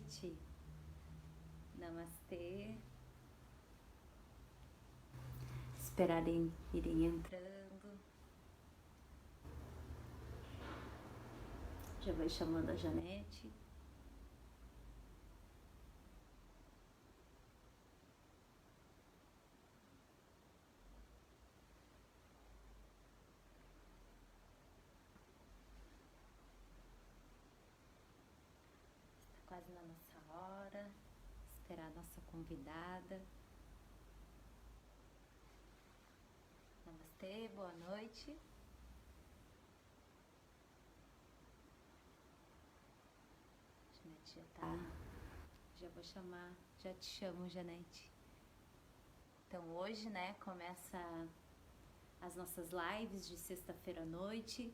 noite. Namastê. Esperarem irem entrando. Já vai chamando a Janete. Está quase na nossa hora. Esperar a nossa convidada. Namastê, boa noite. Janete já tá. Já vou chamar, já te chamo, Janete. Então hoje, né, começa as nossas lives de sexta-feira à noite.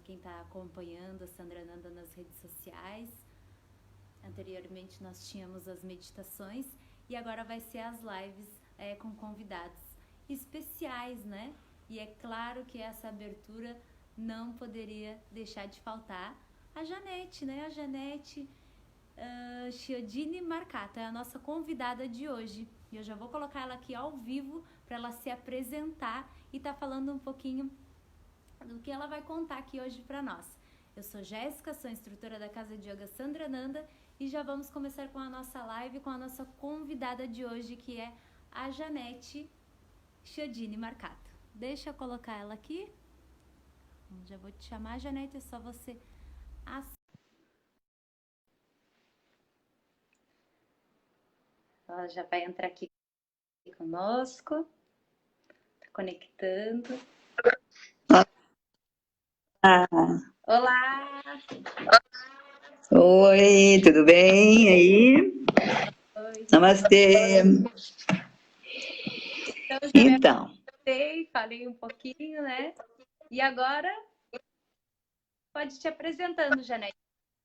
Quem está acompanhando a Sandra Nanda nas redes sociais. Anteriormente nós tínhamos as meditações e agora vai ser as lives com convidados especiais, né? E é claro que essa abertura não poderia deixar de faltar a Janete, né? A Janete Chiodini Marcato é a nossa convidada de hoje. E eu já vou colocar ela aqui ao vivo para ela se apresentar e tá falando um pouquinho do que ela vai contar aqui hoje para nós. Eu sou Jéssica, sou instrutora da Casa de Yoga Sandra Nanda e já vamos começar com a nossa live com a nossa convidada de hoje, que é a Janete Chiodini Marcato. Deixa eu colocar ela aqui. Já vou te chamar, Janete, é só você ela já vai entrar aqui conosco. Tá conectando. Olá! Oi, tudo bem aí? Oi. Namastê. Então, falei um pouquinho, né? E agora, pode te apresentando, Janete,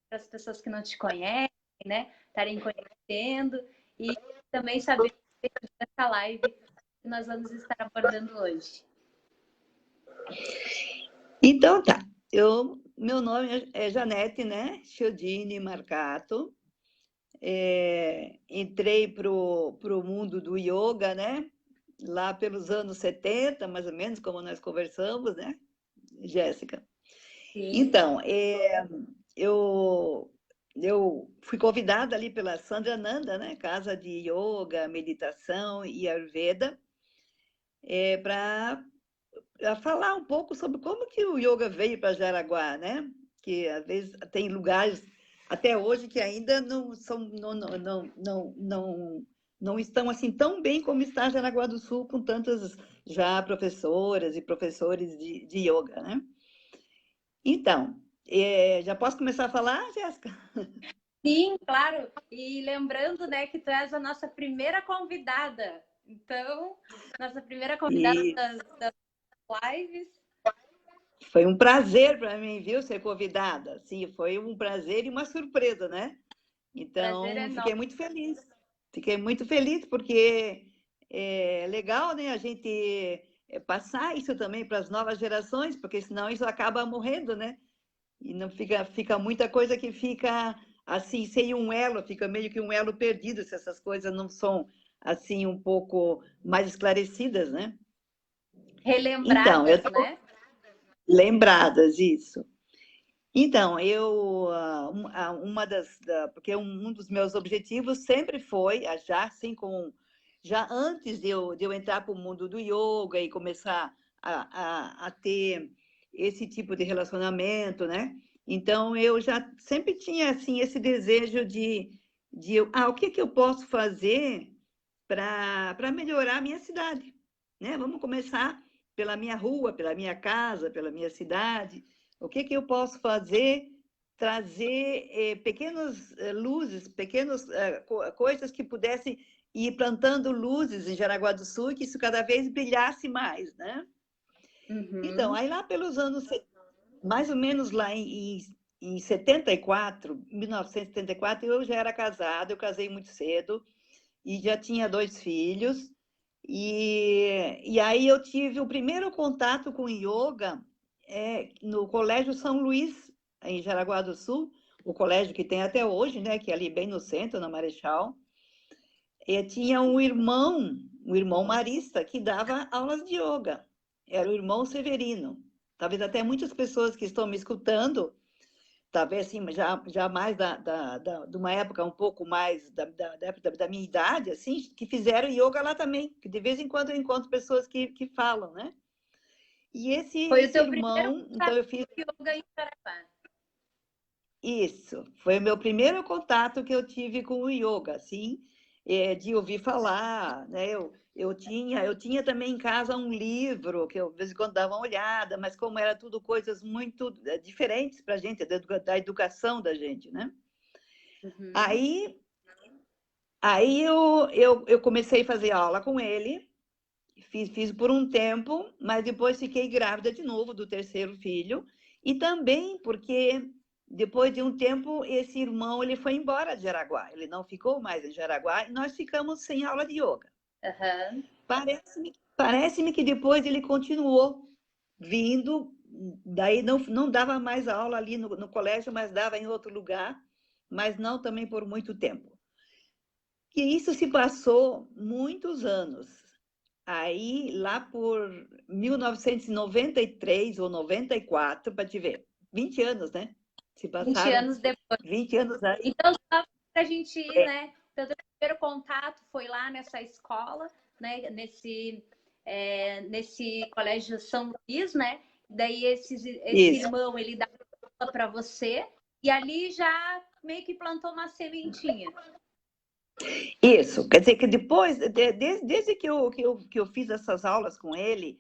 para as pessoas que não te conhecem, né? Estarem conhecendo e também saber dessa live que nós vamos estar abordando hoje. Então tá, meu nome é Janete, né? Chiodini Marcato. Entrei pro mundo do yoga, né? Lá pelos anos 70, mais ou menos, como nós conversamos, né, Jéssica? Sim. Então, eu fui convidada ali pela Sandra Nanda, né? Casa de Yoga, Meditação e Ayurveda, para falar um pouco sobre como que o yoga veio para Jaraguá, né? Que às vezes tem lugares até hoje que ainda não são, não estão assim tão bem como está Jaraguá do Sul, com tantas já professoras e professores de yoga, né? Então, já posso começar a falar, Jéssica? Sim, claro. E lembrando, né, que tu és a nossa primeira convidada. Então, nossa primeira convidada das lives. Foi um prazer para mim, viu, ser convidada. Sim, foi um prazer e uma surpresa, né? Então, fiquei muito feliz. Fiquei muito feliz porque é legal, né, a gente passar isso também para as novas gerações, porque senão isso acaba morrendo, né? E não fica muita coisa que fica assim, sem um elo, fica meio que um elo perdido se essas coisas não são assim um pouco mais esclarecidas, né? Relembradas, então, né? Lembradas, isso. Então, porque um dos meus objetivos sempre foi, já assim já antes de eu entrar para o mundo do yoga e começar a ter esse tipo de relacionamento, né? Então, eu já sempre tinha assim esse desejo o que que eu posso fazer para melhorar a minha cidade, né? Vamos começar pela minha rua, pela minha casa, pela minha cidade. O que que eu posso fazer? Trazer pequenas luzes, pequenas coisas que pudessem ir plantando luzes em Jaraguá do Sul, que isso cada vez brilhasse mais, né? Uhum. Então, aí lá pelos anos, mais ou menos lá em 74, 1974, eu já era casada, eu casei muito cedo e já tinha 2 filhos. E aí eu tive o primeiro contato com yoga no Colégio São Luís, em Jaraguá do Sul, o colégio que tem até hoje, né, que é ali bem no centro, na Marechal, tinha um irmão marista, que dava aulas de yoga. Era o irmão Severino. Talvez até muitas pessoas que estão me escutando, talvez assim, já mais de uma época um pouco mais da minha idade, assim, que fizeram yoga lá também, que de vez em quando eu encontro pessoas que falam, né? E Foi o esse teu primeiro irmão, então contato eu fiz com yoga em Jaraguá. isso. Foi o meu primeiro contato que eu tive com o yoga, assim, de ouvir falar, né? Eu tinha também em casa um livro que eu de vez em quando dava uma olhada, mas como era tudo coisas muito diferentes para a gente, da educação da gente, né? Uhum. Aí, aí eu comecei a fazer aula com ele, fiz por um tempo, mas depois fiquei grávida de novo do terceiro filho, e também porque depois de um tempo esse irmão ele foi embora de Jaraguá, ele não ficou mais em Jaraguá e nós ficamos sem aula de yoga. Uhum. Parece-me que depois ele continuou vindo, daí não dava mais aula ali no colégio, mas dava em outro lugar, mas não também por muito tempo. E isso se passou muitos anos. Aí, lá por 1993 ou 94, para te ver, 20 anos, né? Se 20 passaram anos depois. 20 anos aí. Então, só para a gente ir, né? Então, o primeiro contato foi lá nessa escola, né? Nesse colégio São Luís, né? Daí esse Isso, irmão, ele dá aula para você, e ali já meio que plantou uma sementinha. isso. Quer dizer que depois, desde que eu fiz essas aulas com ele,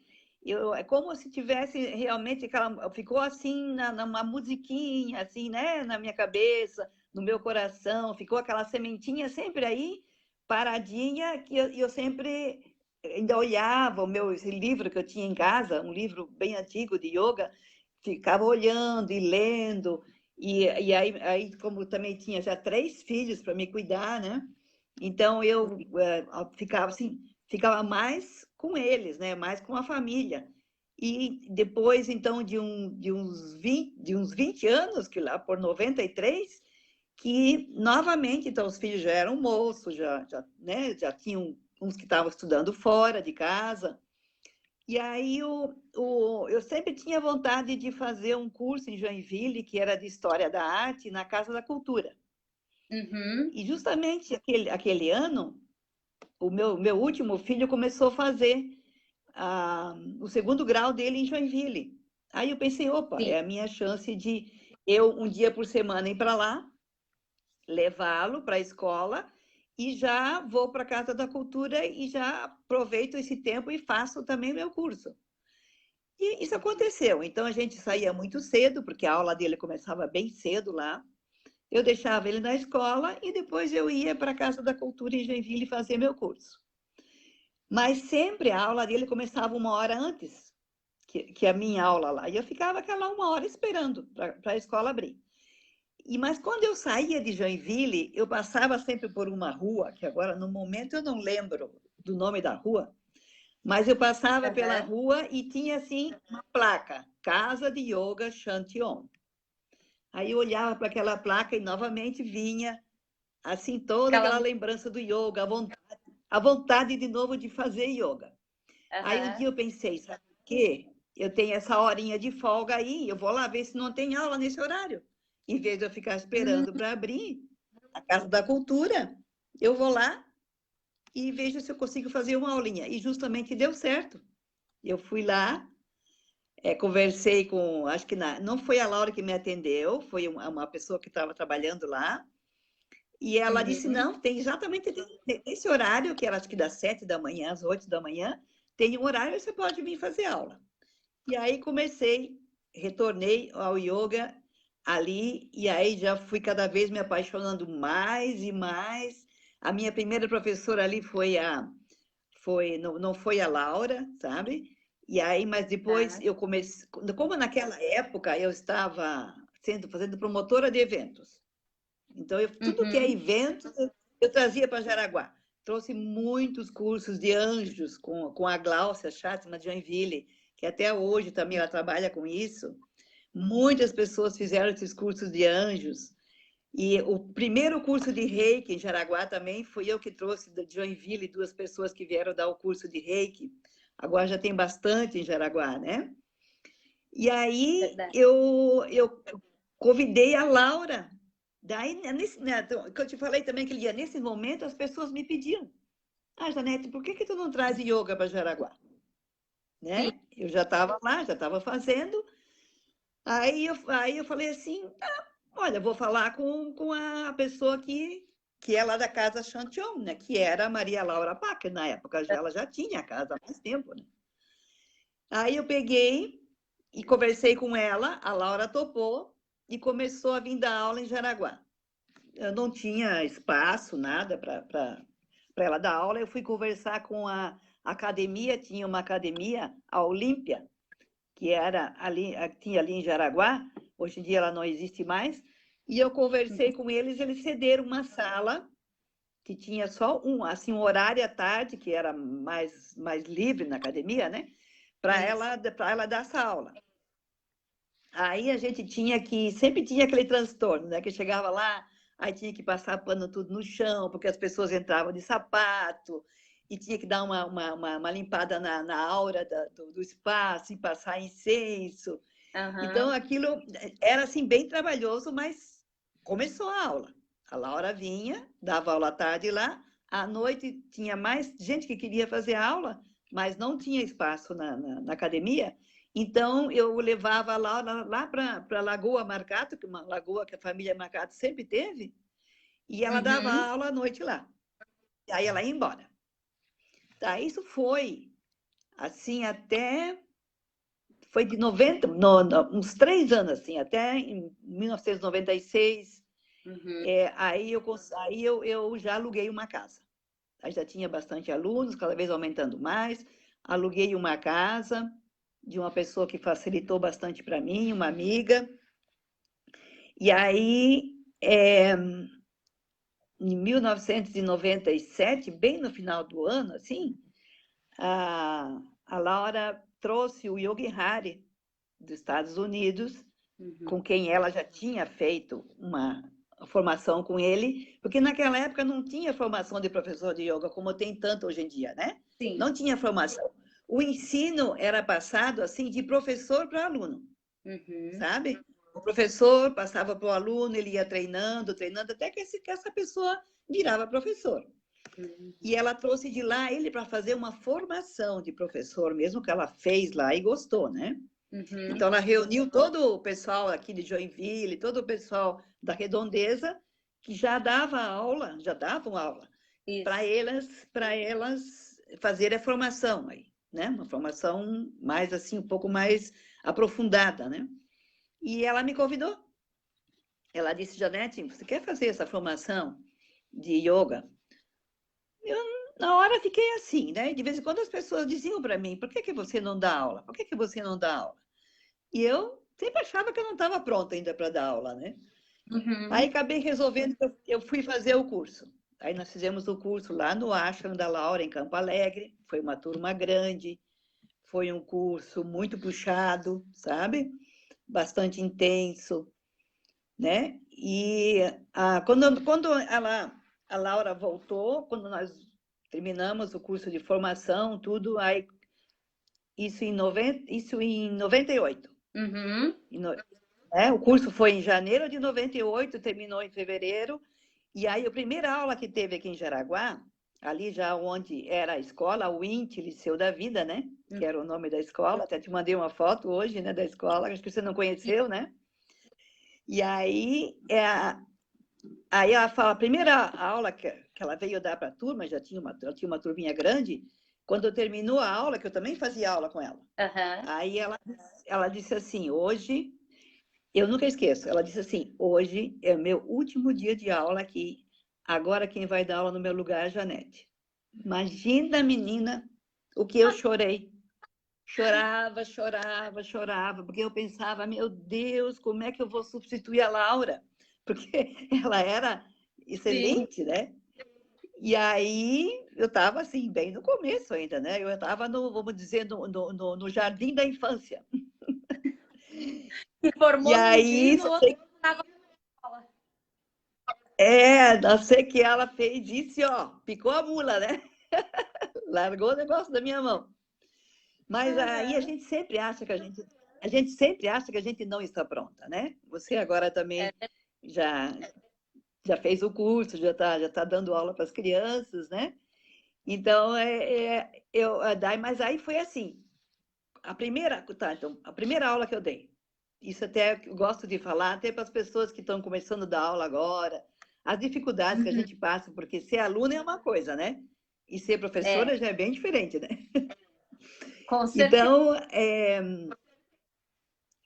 é como se tivesse realmente aquela. Ficou assim, numa musiquinha, assim, né? Na minha cabeça, no meu coração, ficou aquela sementinha sempre aí, paradinha, que eu sempre ainda olhava esse livro que eu tinha em casa, um livro bem antigo de yoga, ficava olhando e lendo. E aí, como também tinha já 3 filhos para me cuidar, né? Então eu ficava assim, ficava mais com eles, né? Mais com a família. E depois, então, de uns 20 anos, que lá por 93, que novamente, então, os filhos já eram moços, né? Já tinham uns que estavam estudando fora de casa. E aí eu sempre tinha vontade de fazer um curso em Joinville, que era de História da Arte, na Casa da Cultura. Uhum. E justamente aquele ano, o meu último filho começou a fazer o segundo grau dele em Joinville. Aí eu pensei, opa, Sim. é a minha chance de eu, um dia por semana, ir para lá, levá-lo para a escola e já vou para a Casa da Cultura e já aproveito esse tempo e faço também o meu curso. E isso aconteceu. Então a gente saía muito cedo, porque a aula dele começava bem cedo lá. Eu deixava ele na escola e depois eu ia para a Casa da Cultura em Joinville fazer meu curso. Mas sempre a aula dele começava 1 hora antes que a minha aula lá. E eu ficava aquela 1 hora esperando para a escola abrir. Mas quando eu saía de Joinville, eu passava sempre por uma rua, que agora no momento eu não lembro do nome da rua, mas eu passava pela Uhum. rua e tinha assim uma placa, Casa de Yoga Shantion. Aí eu olhava para aquela placa e novamente vinha assim toda Aquela. aquela lembrança do yoga, a vontade de novo de fazer yoga. Aí um Uhum. dia eu pensei, sabe o quê? Eu tenho essa horinha de folga aí, eu vou lá ver se não tem aula nesse horário. Em vez de eu ficar Hum. esperando para abrir a Casa da Cultura, eu vou lá e vejo se eu consigo fazer uma aulinha. E justamente deu certo. Eu fui lá, conversei com, acho que não foi a Laura que me atendeu, foi uma pessoa que estava trabalhando lá. E ela disse, Uhum. não, tem exatamente esse horário, que era acho que das 7 da manhã às 8 da manhã, tem um horário e você pode vir fazer aula. E aí retornei ao yoga ali, e aí já fui cada vez me apaixonando mais e mais. A minha primeira professora ali não foi a Laura, sabe? E aí, mas depois Tá. eu comecei, como naquela época eu estava fazendo promotora de eventos. Então, tudo que é Uhum. evento, eu trazia para Jaraguá. Trouxe muitos cursos de anjos com a Gláucia Chátima de Joinville, que até hoje também ela trabalha com isso. Muitas pessoas fizeram esses cursos de anjos. E o primeiro curso de Reiki em Jaraguá também fui eu que trouxe de Joinville 2 pessoas que vieram dar o curso de Reiki. Agora já tem bastante em Jaraguá, né? E aí Verdade. eu convidei a Laura. Daí, que eu te falei também aquele dia, nesse momento as pessoas me pediam: ah, Janete, por que tu não traz yoga para Jaraguá? Sim. Né? Eu já estava lá, já estava fazendo. Aí eu falei assim: olha, vou falar com a pessoa que é lá da Casa Chantion, né? Que era a Maria Laura Packer, na época ela já tinha a casa há mais tempo, né? Aí eu peguei e conversei com ela, a Laura topou e começou a vir dar aula em Jaraguá. Eu não tinha espaço, nada para ela dar aula. Eu fui conversar com a academia, tinha uma academia, a Olímpia, que era ali, tinha ali em Jaraguá, hoje em dia ela não existe mais, e eu conversei com eles, eles cederam uma sala que tinha só assim, um horário à tarde, que era mais livre na academia, né? Para ela dar essa aula. Aí a gente sempre tinha aquele transtorno, né? Que chegava lá, aí tinha que passar pano tudo no chão, porque as pessoas entravam de sapato, e tinha que dar uma limpada na aura do espaço, e passar incenso. Então, aquilo era assim, bem trabalhoso, mas começou a aula. A Laura vinha, dava aula à tarde lá, à noite tinha mais gente que queria fazer aula, mas não tinha espaço na academia. Então, eu levava a Laura lá para a Lagoa Marcato, que é uma lagoa que a família Marcato sempre teve, e ela dava aula à noite lá. E aí ela ia embora. Tá, isso foi assim até foi de 90, uns 3 anos, assim, até em 1996. Aí eu já aluguei uma casa. Aí já tinha bastante alunos, cada vez aumentando mais. Aluguei uma casa de uma pessoa que facilitou bastante para mim, uma amiga. E aí, em 1997, bem no final do ano, assim, a Laura trouxe o Yogi Hari dos Estados Unidos, com quem ela já tinha feito uma formação com ele, porque naquela época não tinha formação de professor de yoga como tem tanto hoje em dia, né? Sim. Não tinha formação. O ensino era passado assim de professor para aluno, sabe? O professor passava para o aluno, ele ia treinando, até que essa pessoa virava professor. E ela trouxe de lá ele para fazer uma formação de professor, mesmo que ela fez lá e gostou, né? Então, ela reuniu todo o pessoal aqui de Joinville, todo o pessoal da Redondeza, que já davam aula, para elas fazerem a formação aí, né? Uma formação mais assim, um pouco mais aprofundada, né? E ela me convidou. Ela disse: Janete, você quer fazer essa formação de yoga? Eu, na hora, fiquei assim, né? De vez em quando as pessoas diziam para mim: por que você não dá aula? Por que você não dá aula? E eu sempre achava que eu não estava pronta ainda para dar aula, né? Aí acabei resolvendo que eu fui fazer o curso. Aí nós fizemos o curso lá no Ashram da Laura, em Campo Alegre. Foi uma turma grande, foi um curso muito puxado, sabe? Bastante intenso, né? E quando a Laura voltou, quando nós terminamos o curso de formação, tudo, aí isso em 98. O curso foi em janeiro de 98, terminou em fevereiro. E aí, a primeira aula que teve aqui em Jaraguá, ali já onde era a escola, o INTE, Liceu da Vida, né? Que era o nome da escola. Até te mandei uma foto hoje, né, da escola, acho que você não conheceu, né? E aí, aí ela fala, a primeira aula que ela veio dar para a turma, ela tinha uma turminha grande, quando terminou a aula, que eu também fazia aula com ela. Aí ela disse assim, hoje, eu nunca esqueço, ela disse assim, hoje é o meu último dia de aula aqui, agora quem vai dar aula no meu lugar é a Janete. Imagina, menina, o que eu chorei. Chorava, porque eu pensava, meu Deus, como é que eu vou substituir a Laura? Porque ela era excelente, né? E aí eu estava assim, bem no começo ainda, né? Eu estava, vamos dizer, no jardim da infância. Se formou e aí, no ensino, outra estava na escola. não sei que ela fez isso, ó, picou a mula, né? Largou o negócio da minha mão. Mas aí a gente sempre acha que a gente sempre acha que a gente não está pronta, né? Você agora também já já fez o curso, já tá dando aula para as crianças, né? Então mas aí foi assim, então, a primeira aula que eu dei. Isso até eu gosto de falar, até para as pessoas que estão começando a dar aula agora, as dificuldades que a gente passa, porque ser aluna é uma coisa, né? E ser professora já é bem diferente, né? Com certeza. Então,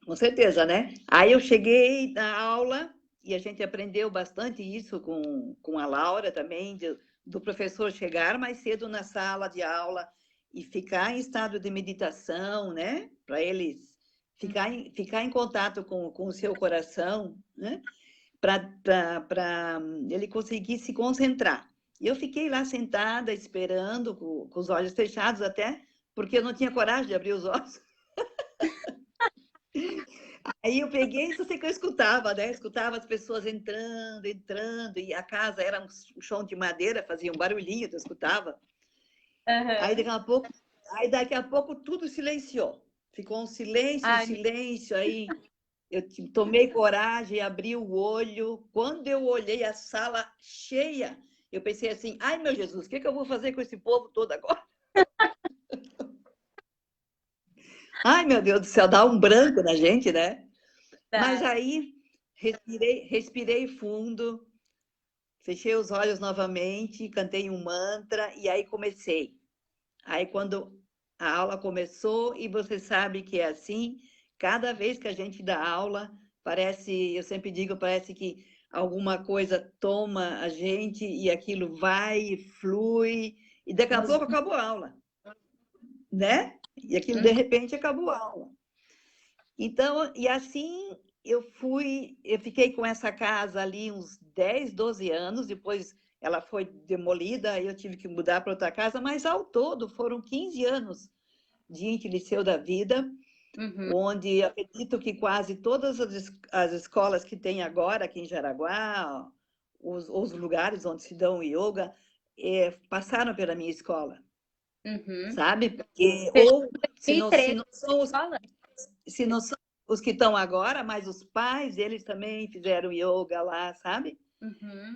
com certeza, né? Aí eu cheguei na aula e a gente aprendeu bastante isso com a Laura também, do professor chegar mais cedo na sala de aula e ficar em estado de meditação, né? Para eles ficar em contato com o seu coração, né? Para ele conseguir se concentrar. E eu fiquei lá sentada, esperando, com os olhos fechados até, porque eu não tinha coragem de abrir os olhos. Aí eu peguei, isso sei que eu escutava, né? Escutava as pessoas entrando, e a casa era um chão de madeira, fazia um barulhinho, tu escutava. Aí daqui a pouco tudo silenciou. Ficou um silêncio, aí eu tomei coragem, abri o olho. Quando eu olhei a sala cheia, eu pensei assim, ai meu Jesus, o que eu vou fazer com esse povo todo agora? Ai meu Deus do céu, dá um branco na gente, né? Mas aí respirei fundo, fechei os olhos novamente, cantei um mantra e aí comecei. Aí quando a aula começou, e você sabe que é assim, cada vez que a gente dá aula, parece, eu sempre digo, parece que alguma coisa toma a gente e aquilo vai, flui, e daqui a pouco acabou a aula, né? E aquilo de repente acabou a aula. Então, e assim eu fiquei com essa casa ali uns 10, 12 anos, depois ela foi demolida, aí eu tive que mudar para outra casa, mas ao todo foram 15 anos de Inti Liceu da Vida, onde acredito que quase todas as escolas que tem agora aqui em Jaraguá, os lugares onde se dão yoga, passaram pela minha escola, sabe? Porque, ou se não são os que estão agora, mas os pais, eles também fizeram yoga lá, sabe?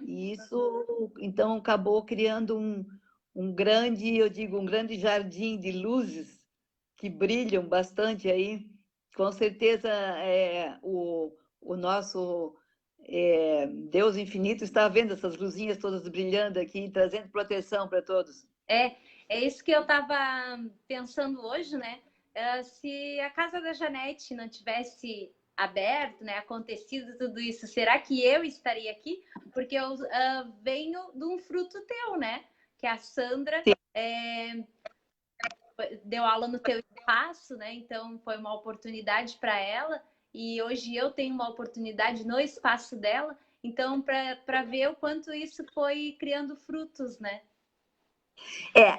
E isso, então, acabou criando um grande, eu digo, um grande jardim de luzes que brilham bastante aí. Com certeza, o nosso Deus infinito está vendo essas luzinhas todas brilhando aqui, trazendo proteção para todos. É isso que eu estava pensando hoje, né? Se a casa da Janete não tivesse aberto, né, acontecido tudo isso, será que eu estaria aqui? Porque eu venho de um fruto teu, né? Que a Sandra deu aula no teu espaço, né? Então foi uma oportunidade para ela e hoje eu tenho uma oportunidade no espaço dela. Então, para ver o quanto isso foi criando frutos, né?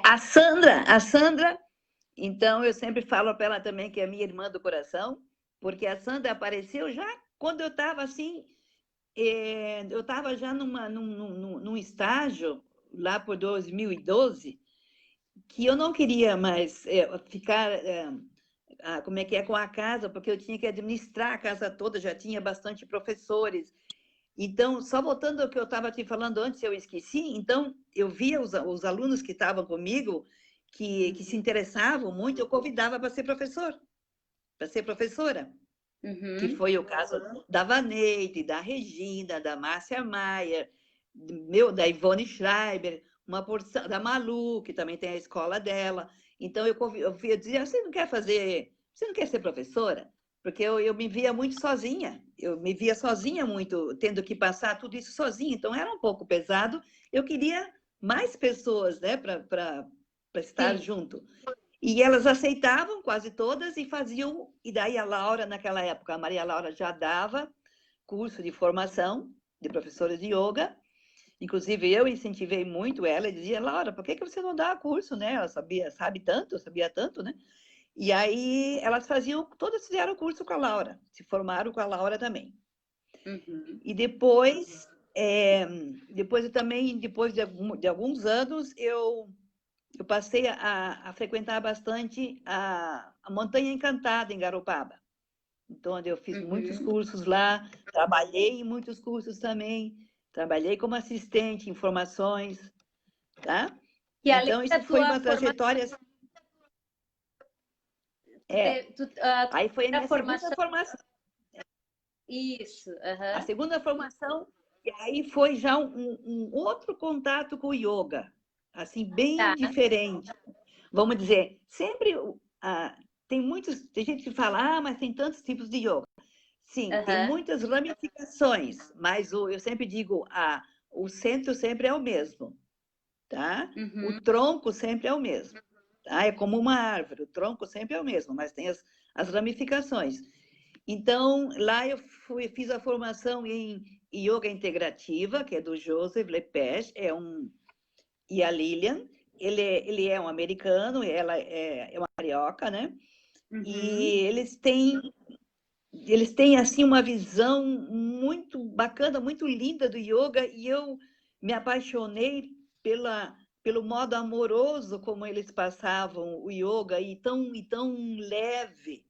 A Sandra, então eu sempre falo para ela também que é minha irmã do coração, porque a Sandra apareceu já quando eu estava assim, eu estava já num estágio lá por 2012 que eu não queria mais ficar como é que é com a casa, porque eu tinha que administrar a casa toda, já tinha bastante professores. Então, só voltando ao que eu estava te falando antes, eu esqueci. Então, eu via os alunos que estavam comigo, que se interessavam muito, eu convidava para ser professor, para ser professora. Que foi o caso da Vaneide, da Regina, da Márcia Maia, da Ivone Schreiber, uma porção da Malu, que também tem a escola dela. Então, eu dizia, você não quer ser professora? Porque eu me via muito sozinha, eu me via sozinha muito, tendo que passar tudo isso sozinha, então era um pouco pesado. Eu queria mais pessoas, né, para estar junto. E elas aceitavam, quase todas, e faziam. E daí a Laura, naquela época, a Maria Laura já dava curso de formação de professora de yoga. Inclusive, eu incentivei muito ela e dizia, Laura, por que você não dá curso, né? Ela sabia tanto, né? E aí elas todas fizeram curso com a Laura, se formaram com a Laura também. E depois depois eu também, depois de alguns anos, eu passei a frequentar bastante a Montanha Encantada, em Garopaba. Então, onde eu fiz muitos cursos lá, trabalhei em muitos cursos também, trabalhei como assistente em formações, tá? E além Então, da isso foi tua uma trajetória... Aí foi a a minha segunda formação. formação. Isso, A segunda formação, e aí foi já um outro contato com o yoga, assim, bem tá. diferente. Vamos dizer, sempre tem gente que fala, mas tem tantos tipos de yoga. Sim, tem muitas ramificações, mas eu sempre digo, o centro sempre é o mesmo, tá? O tronco sempre é o mesmo, tá? É como uma árvore, o tronco sempre é o mesmo, mas tem as ramificações. Então, lá eu fiz a formação em Yoga Integrativa, que é do Joseph Lepage, e a Lilian. Ele é um americano, ela é uma carioca, né? E eles têm assim uma visão muito bacana, muito linda do yoga, e eu me apaixonei pelo modo amoroso como eles passavam o yoga, e tão leve,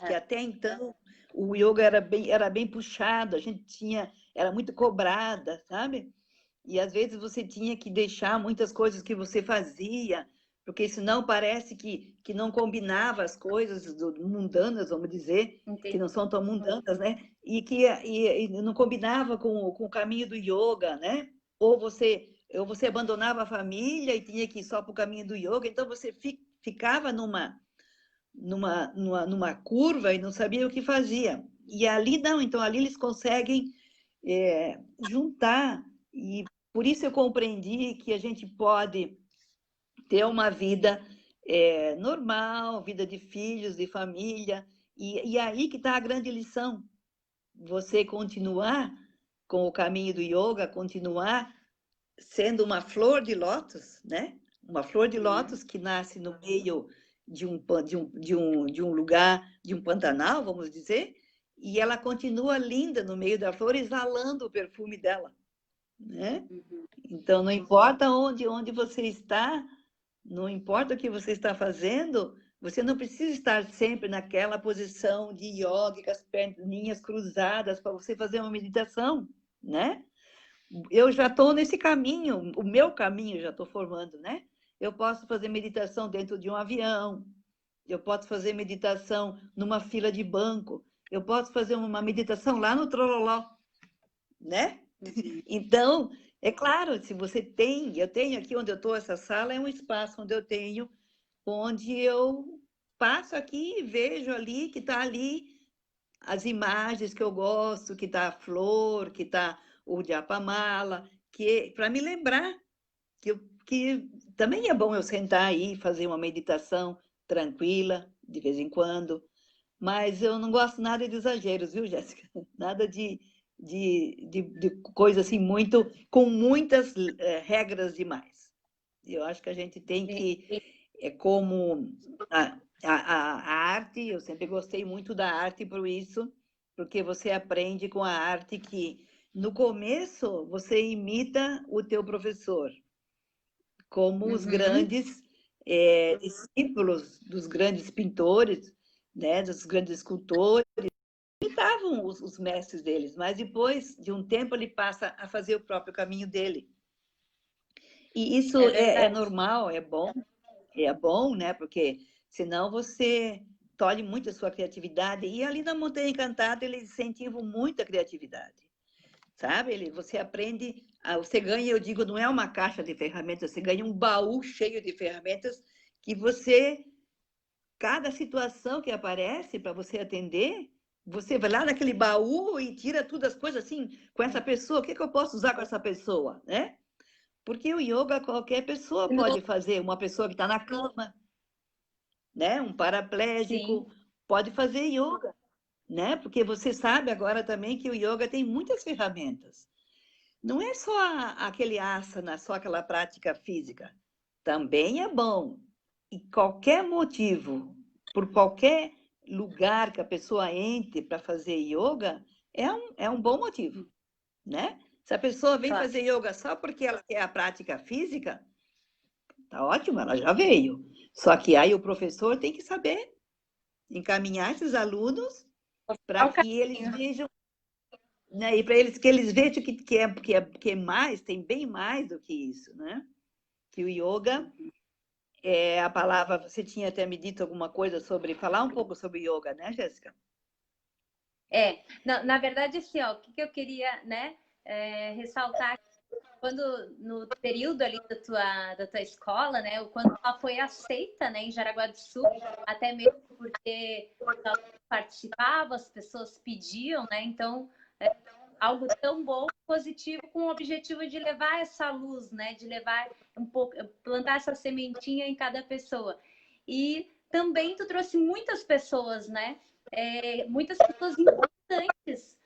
que até então o yoga era bem puxado, a gente era muito cobrada, sabe? E às vezes você tinha que deixar muitas coisas que você fazia, porque senão parece que não combinava as coisas mundanas, vamos dizer, Entendi. que não são tão mundanas, né? E não combinava com o caminho do yoga, né? Ou você abandonava a família e tinha que ir só para o caminho do yoga, então você ficava numa curva e não sabia o que fazia. E ali não, então ali eles conseguem juntar, e por isso eu compreendi que a gente pode ter uma vida normal, vida de filhos, de família, e aí que está a grande lição. Você continuar com o caminho do yoga, continuar sendo uma flor de lótus, né? Uma flor de lótus que nasce no meio de um lugar, de um pantanal, vamos dizer, e ela continua linda no meio da flor, exalando o perfume dela, né? Então, não importa onde você está, não importa o que você está fazendo, você não precisa estar sempre naquela posição de yoga, com as perninhas cruzadas, para você fazer uma meditação, né? Eu já estou nesse caminho, o meu caminho já estou formando, né? Eu posso fazer meditação dentro de um avião, eu posso fazer meditação numa fila de banco, eu posso fazer uma meditação lá no Trololó, né? Então, é claro, se você eu tenho aqui onde eu estou, essa sala é um espaço onde eu passo aqui e vejo ali, que está ali as imagens que eu gosto, que está a flor, que está o Japamala, para me lembrar que também é bom eu sentar aí e fazer uma meditação tranquila, de vez em quando, mas eu não gosto nada de exageros, viu, Jéssica? Nada de coisa assim, com muitas regras demais. Eu acho que a gente tem que, como a arte, eu sempre gostei muito da arte por isso, porque você aprende com a arte que, no começo, você imita o teu professor, como os grandes discípulos dos grandes pintores, né, dos grandes escultores, imitavam os mestres deles, mas depois de um tempo ele passa a fazer o próprio caminho dele. E isso é normal, é bom, né? Porque senão você tolhe muito a sua criatividade. E ali na Montanha Encantada eles incentivam muito a criatividade, sabe? Você aprende, você ganha, eu digo, não é uma caixa de ferramentas, você ganha um baú cheio de ferramentas que cada situação que aparece para você atender, você vai lá naquele baú e tira todas as coisas assim, com essa pessoa, o que eu posso usar com essa pessoa, né? Porque o yoga qualquer pessoa pode fazer, uma pessoa que está na cama, né? Um paraplégico pode fazer yoga, né? Porque você sabe agora também que o yoga tem muitas ferramentas. Não é só aquele asana, só aquela prática física. Também é bom. E qualquer motivo, por qualquer lugar que a pessoa entre para fazer yoga, é um bom motivo, né? Se a pessoa vem Claro. fazer yoga só porque ela quer a prática física, tá ótimo, ela já veio. Só que aí o professor tem que saber encaminhar esses alunos para Ao que eles caminho. vejam, né? E para eles que eles vejam que é mais, tem bem mais do que isso, né? Que o yoga é a palavra. Você tinha até me dito alguma coisa sobre falar um pouco sobre yoga, né, Jéssica? Na verdade, assim, ó, o que eu queria, né, ressaltar quando no período ali da tua escola, né, o quanto ela foi aceita, né, em Jaraguá do Sul, até mesmo porque ela participava, as pessoas pediam, né, então algo tão bom, positivo, com o objetivo de levar essa luz, né, de levar um pouco, plantar essa sementinha em cada pessoa. E também tu trouxe muitas pessoas, né, muitas pessoas importantes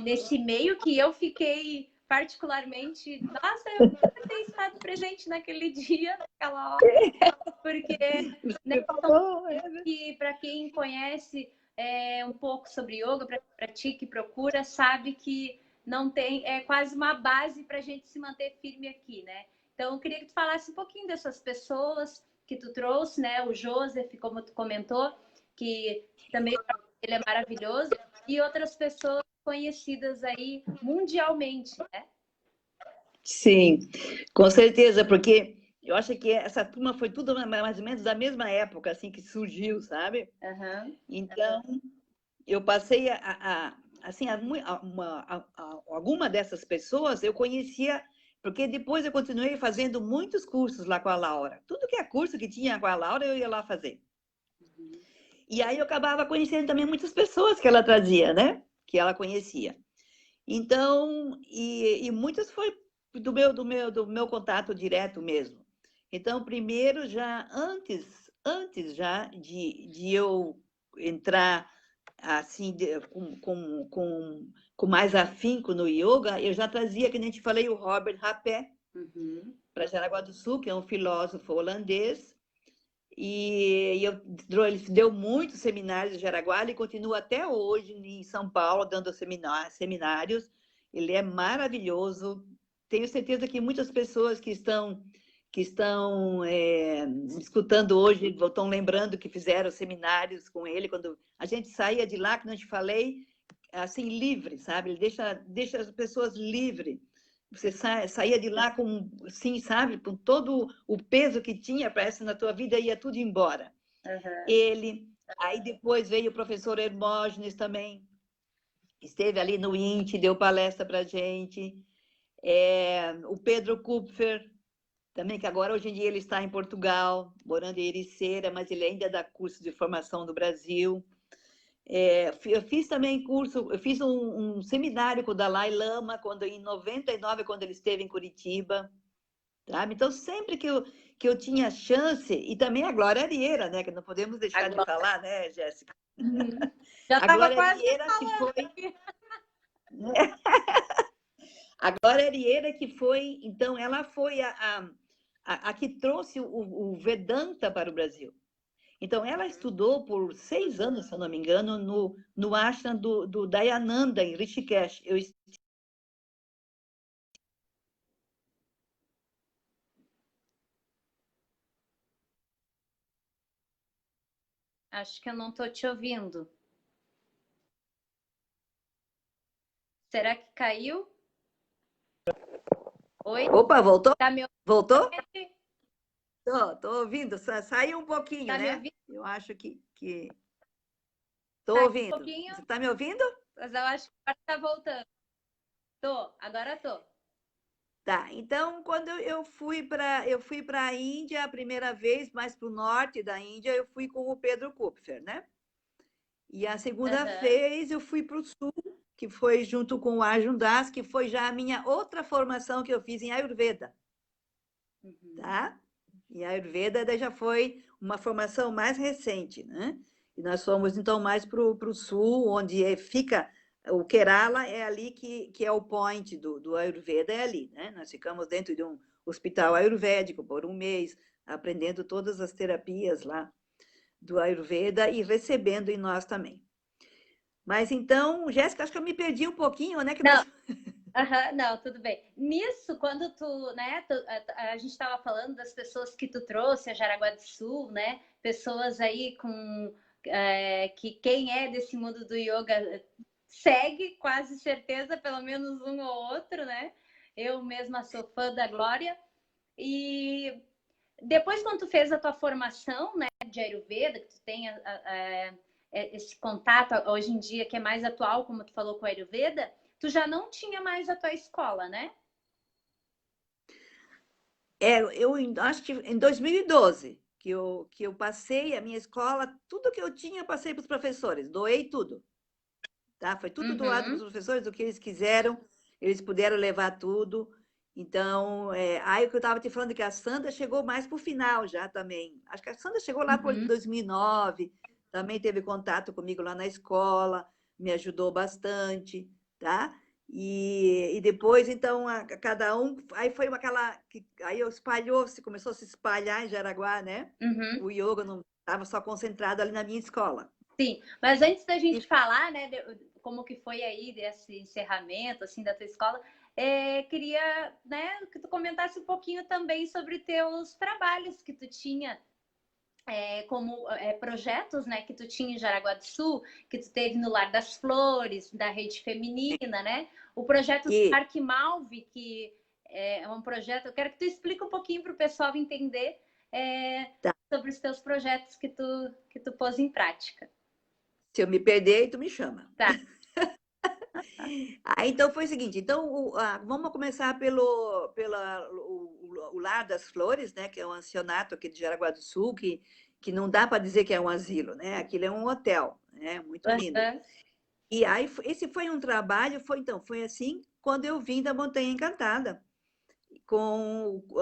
nesse meio que eu fiquei particularmente, nossa, eu queria ter estado presente naquele dia, naquela hora, porque né, que para quem conhece um pouco sobre yoga, para ti que procura, sabe que não tem, é quase uma base para a gente se manter firme aqui, né? Então, eu queria que tu falasse um pouquinho dessas pessoas que tu trouxe, né? O Joseph, como tu comentou, que também ele é maravilhoso, e outras pessoas conhecidas aí mundialmente, né? Sim, com certeza, porque eu acho que essa turma foi tudo mais ou menos da mesma época, assim, que surgiu, sabe? Uhum. Então, eu passei assim, alguma dessas pessoas eu conhecia, porque depois eu continuei fazendo muitos cursos lá com a Laura. Tudo que é curso que tinha com a Laura, eu ia lá fazer. E aí eu acabava conhecendo também muitas pessoas que ela trazia, né? Que ela conhecia. Então, e muitas foi do meu contato direto mesmo. Então, primeiro, já antes já de eu entrar assim, com mais afinco no yoga, eu já trazia, que nem te falei, o Robert Rapé para Jaraguá do Sul, que é um filósofo holandês, e ele deu muitos seminários em Jaraguá, ele continua até hoje em São Paulo dando seminários. Ele é maravilhoso. Tenho certeza que muitas pessoas que estão escutando hoje estão lembrando que fizeram seminários com ele quando a gente saía de lá, como eu te falei, assim livre, sabe? Ele deixa as pessoas livres. Você saía de lá com, sim, sabe, com todo o peso que tinha, parece, na tua vida, ia tudo embora. Ele, aí depois veio o professor Hermógenes também, esteve ali no INTE, deu palestra para a gente. O Pedro Kupfer, também, que agora, hoje em dia, ele está em Portugal, morando em Ericeira, mas ele ainda dá curso de formação no Brasil. Eu fiz também curso, eu fiz um seminário com o Dalai Lama, em 99, quando ele esteve em Curitiba, sabe? Então, sempre que eu tinha chance, e também a Glória Arieira, né? Que não podemos deixar de falar, né, Jéssica? Já A estava Glória quase Arieira que falando. foi... A Glória Arieira que foi, então, ela foi a que trouxe o Vedanta para o Brasil. Então, ela estudou por 6 anos, se eu não me engano, no ashram do Dayananda, em Rishikesh. Acho que eu não estou te ouvindo. Será que caiu? Oi? Opa, voltou? Tá me Voltou? ouvindo? Tô ouvindo. Saiu um pouquinho, Tá me né? ouvindo? Eu acho que... Tô Caiu um ouvindo. pouquinho, Você está me ouvindo? mas eu acho que agora tá voltando. Agora tô. Tá. Então, quando eu fui para a Índia a primeira vez, mais para o norte da Índia, eu fui com o Pedro Kupfer, né? E a segunda vez eu fui para o sul, que foi junto com o Arjun Das, que foi já a minha outra formação que eu fiz em Ayurveda, tá? Em Ayurveda daí já foi uma formação mais recente, né? E nós fomos então mais para o sul, onde fica o Kerala, é ali que é o point do Ayurveda, é ali, né? Nós ficamos dentro de um hospital ayurvédico por um mês, aprendendo todas as terapias lá do Ayurveda e recebendo em nós também. Mas então, Jéssica, acho que eu me perdi um pouquinho, né? Que Não, nós... Aham, não, tudo bem. Nisso, quando tu, né, a gente estava falando das pessoas que tu trouxe a Jaraguá do Sul, né, pessoas aí com, que quem é desse mundo do yoga segue, quase certeza, pelo menos um ou outro, né? Eu mesma sou fã da Glória. E depois, quando tu fez a tua formação, né, de Ayurveda, que tu tem esse contato hoje em dia que é mais atual, como tu falou com a Ayurveda, tu já não tinha mais a tua escola, né? Eu acho que em 2012 que eu passei a minha escola, tudo que eu tinha, passei para os professores, doei tudo, tá? Foi tudo doado para os Uhum, professores, o que eles quiseram, eles puderam levar tudo. Então, aí o que eu estava te falando que a Sandra chegou mais para o final já também. Acho que a Sandra chegou lá por uhum. 2009, também teve contato comigo lá na escola, me ajudou bastante, tá? E depois, então, cada um, aí foi aquela, aí espalhou-se, começou a se espalhar em Jaraguá, né? Uhum. O yoga não estava só concentrado ali na minha escola. Sim, mas antes da E gente falar, né, como que foi aí desse encerramento, assim, da tua escola, queria, né, que tu comentasse um pouquinho também sobre teus trabalhos que tu tinha, como projetos, né, que tu tinha em Jaraguá do Sul, que tu teve no Lar das Flores, da Rede Feminina, né, o projeto do que Parque Malve, que é um projeto, eu quero que tu explique um pouquinho para o pessoal entender sobre os teus projetos que tu pôs em prática. se eu me perder, tu me chama. Tá. Ah, então foi o seguinte, então vamos começar o Lar das Flores, né, que é um ancianato aqui de Jaraguá do Sul, que não dá para dizer que é um asilo, né? Aquilo é um hotel, né? Muito lindo. Uhum. E aí esse foi um trabalho, foi assim quando eu vim da Montanha Encantada.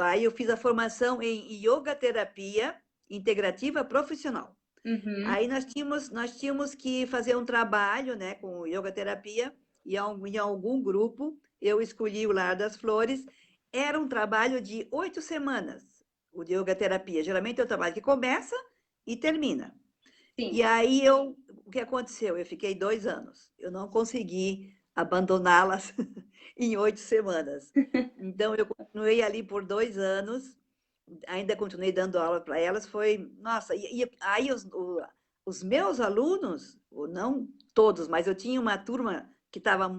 Aí eu fiz a formação em yoga terapia integrativa profissional. Uhum. Aí nós tínhamos que fazer um trabalho, né, com yoga terapia e em algum grupo eu escolhi o Lar das Flores. Era um trabalho de 8 semanas, o de yoga terapia. Geralmente é um trabalho que começa e termina. Sim. E aí o que aconteceu? Eu fiquei 2 anos. Eu não consegui abandoná-las em 8 semanas. Então eu continuei ali por 2 anos, ainda continuei dando aula para elas. Foi, nossa, e aí os meus alunos, ou não todos, mas eu tinha uma turma que estava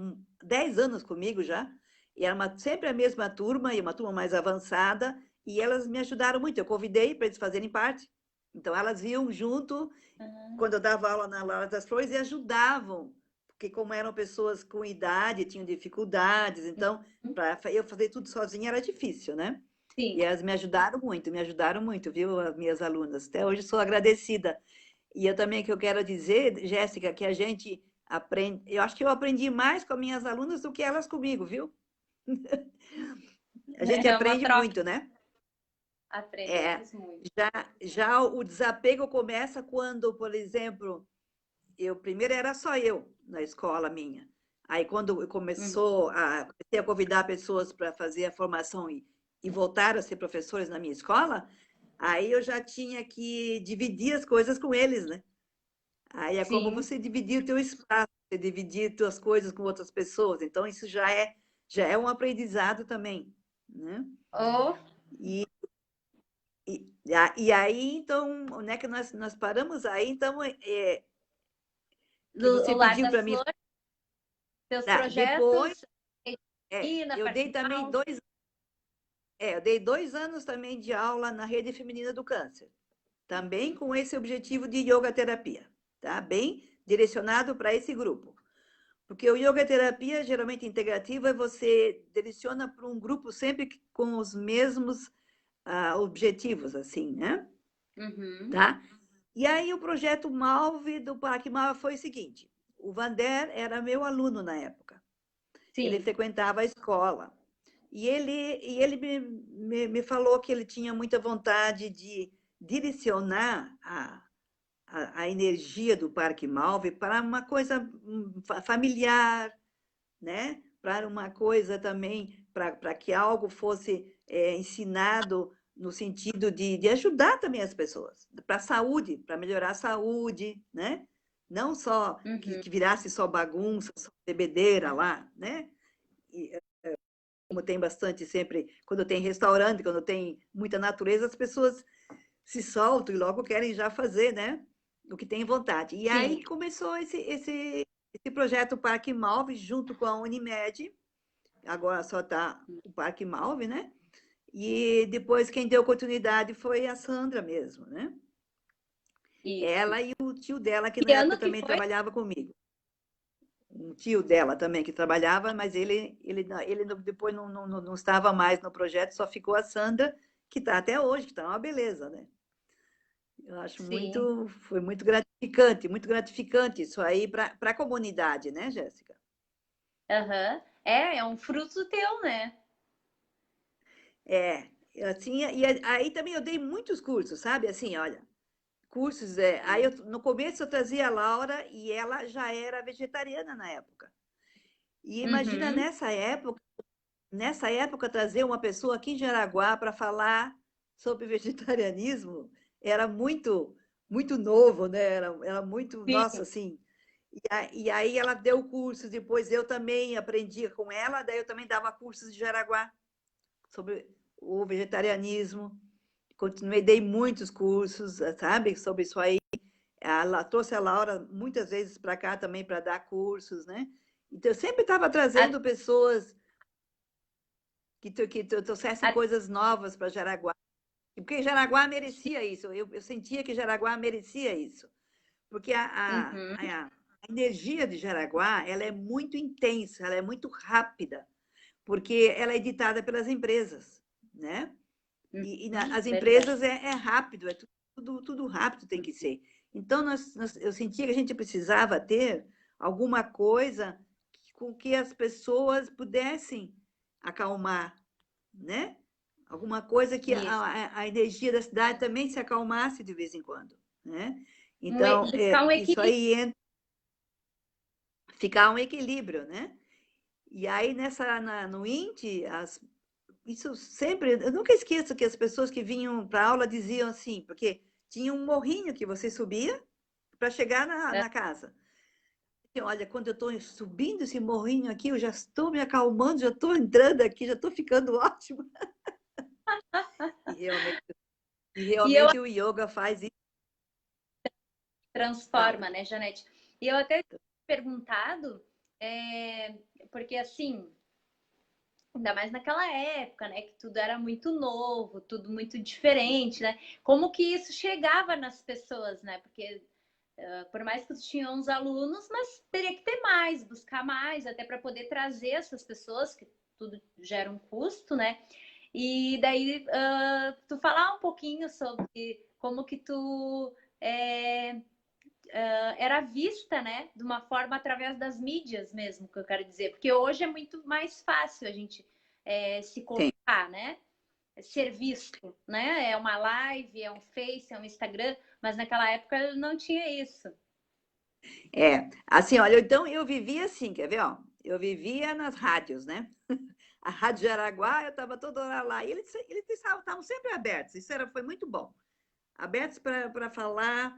10 anos comigo já, e era sempre a mesma turma, e uma turma mais avançada, e elas me ajudaram muito. Eu convidei para eles fazerem parte. Então, elas iam junto Uhum. quando eu dava aula na Lara das Flores e ajudavam, porque como eram pessoas com idade, tinham dificuldades, então para eu fazer tudo sozinha era difícil, né? Sim. E elas me ajudaram muito, viu, as minhas alunas. Até hoje sou agradecida. E eu também que eu quero dizer, Jéssica, que a gente aprende, eu acho que eu aprendi mais com as minhas alunas do que elas comigo, viu? A gente É uma aprende troca. muito, né? É, Aprendemos muito. já o desapego começa quando, por exemplo, eu primeiro era só eu na escola minha. Aí quando Uhum. comecei a convidar pessoas para fazer a formação e voltar a ser professores na minha escola, aí eu já tinha que dividir as coisas com eles, né? Aí é como Sim. você dividir o teu espaço, você dividir as tuas coisas com outras pessoas. Então isso já é um aprendizado também, né? Oh, E aí, então, onde é que nós paramos aí? Então, que o você Lar pediu das para mim. Flores, teus Depois, projetos, É, na eu Parque dei também Mal. eu dei 2 anos também de aula na Rede Feminina do Câncer, também com esse objetivo de yoga terapia, tá? Bem direcionado para esse grupo. Porque o yoga terapia, geralmente integrativa, você direciona para um grupo sempre com os mesmos objetivos, assim, né? Uhum. Tá? E aí o projeto Malve do Parque Malve foi o seguinte: o Vander era meu aluno na época. Ele Sim. frequentava a escola. E ele me falou que ele tinha muita vontade de direcionar a energia do Parque Malve para uma coisa familiar, né? Para uma coisa também, para que algo fosse ensinado no sentido de ajudar também as pessoas, para a saúde, para melhorar a saúde, né? Não só Uhum. que virasse só bagunça, só bebedeira lá, né? como tem bastante sempre, quando tem restaurante, quando tem muita natureza, as pessoas se soltam e logo querem já fazer, né? O que tem vontade. E Sim. aí começou esse projeto Parque Malve, junto com a Unimed. Agora só está o Parque Malve, né? E depois quem deu oportunidade foi a Sandra mesmo, né? Isso. Ela e o tio dela, que na Que época ano que também foi? trabalhava comigo. Um tio dela também que trabalhava, mas ele depois não estava mais no projeto, só ficou a Sandra, que está até hoje, que está uma beleza, né? Eu acho Sim. foi muito gratificante isso aí para a comunidade, né, Jéssica? Aham. É um fruto teu, né? É, assim, e aí também eu dei muitos cursos, sabe? Assim, olha, cursos, aí no começo eu trazia a Laura e ela já era vegetariana na época. E imagina Uhum. nessa época trazer uma pessoa aqui em Jaraguá para falar sobre vegetarianismo era muito novo, né? Era muito, nossa, Sim. assim. E aí ela deu cursos, depois eu também aprendia com ela, daí eu também dava cursos de Jaraguá sobre o vegetarianismo. Continuei, dei muitos cursos, sabe, sobre isso aí. Ela trouxe a Laura muitas vezes para cá também para dar cursos, né? Então, eu sempre estava A- trazendo pessoas que trouxessem a- coisas novas para Jaraguá. Porque Jaraguá merecia isso, eu sentia que Jaraguá merecia isso. Porque Uhum. a energia de Jaraguá ela é muito intensa, ela é muito rápida, porque ela é ditada pelas empresas, né? Uhum. As Verdade. empresas é rápido, é tudo rápido tem que ser. Então, eu sentia que a gente precisava ter alguma coisa com que as pessoas pudessem acalmar, né? Alguma coisa que Isso. a energia da cidade também se acalmasse de vez em quando, né? E Então, buscar um isso equilíbrio. aí entra, ficar um equilíbrio, né? E aí, no INTE, isso sempre. Eu nunca esqueço que as pessoas que vinham para a aula diziam assim, porque tinha um morrinho que você subia para chegar na casa. E olha, quando eu estou subindo esse morrinho aqui, eu já estou me acalmando, já estou entrando aqui, já estou ficando ótimo. E realmente, e E eu realmente o yoga faz isso. Fala. transforma, né, Janete? E eu até perguntado, é, porque assim, ainda mais naquela época, né, que tudo era muito novo, tudo muito diferente, né? Como que isso chegava nas pessoas, né? Porque por mais que tinham uns alunos, mas teria que ter mais, buscar mais, até para poder trazer essas pessoas, que tudo gera um custo, né? E daí tu falar um pouquinho sobre como que tu era vista, né, de uma forma através das mídias mesmo, que eu quero dizer, porque hoje é muito mais fácil a gente se Sim. colocar, né? Ser visto, né? É uma live, é um Face, é um Instagram, mas naquela época não tinha isso. Assim, olha, então eu vivia assim, quer ver, ó? Eu vivia nas rádios, né? A Rádio Jaraguá, eu estava toda hora lá, e eles estavam sempre abertos, foi muito bom. Abertos para falar,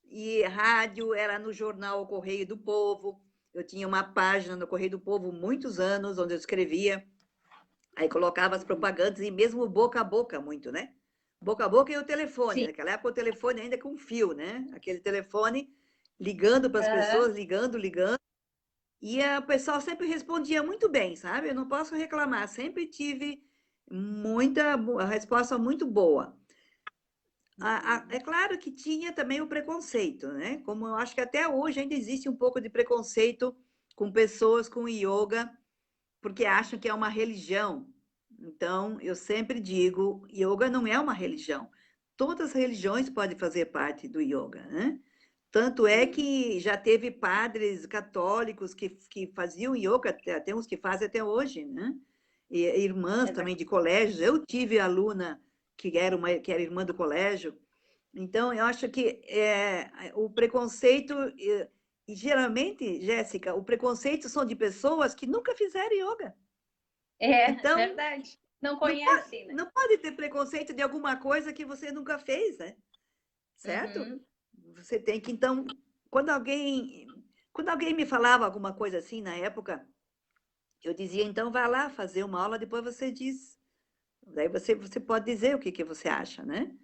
e rádio era no jornal O Correio do Povo. Eu tinha uma página no Correio do Povo muitos anos, onde eu escrevia, aí colocava as propagandas, e mesmo boca a boca muito, né? Boca a boca e o telefone. Sim. Naquela época o telefone ainda com fio, né? Aquele telefone ligando para as Uhum. pessoas, ligando. E o pessoal sempre respondia muito bem, sabe? Eu não posso reclamar, sempre tive a resposta muito boa. É claro que tinha também o preconceito, né? Como eu acho que até hoje ainda existe um pouco de preconceito com pessoas com yoga, porque acham que é uma religião. Então, eu sempre digo, yoga não é uma religião. Todas as religiões podem fazer parte do yoga, né? Tanto é que já teve padres católicos que faziam yoga, tem uns que fazem até hoje, né? E irmãs É verdade. também de colégio. Eu tive aluna que era irmã do colégio. Então, eu acho que o preconceito, e geralmente, Jéssica, o preconceito são de pessoas que nunca fizeram yoga. É Então, verdade. Não conhecem, né? não pode ter preconceito de alguma coisa que você nunca fez, né? Certo? Uhum. Você tem que, então, quando alguém, quando alguém me falava alguma coisa assim na época, eu dizia, então vá lá fazer uma aula, depois você diz. Daí você pode dizer o que você acha, né?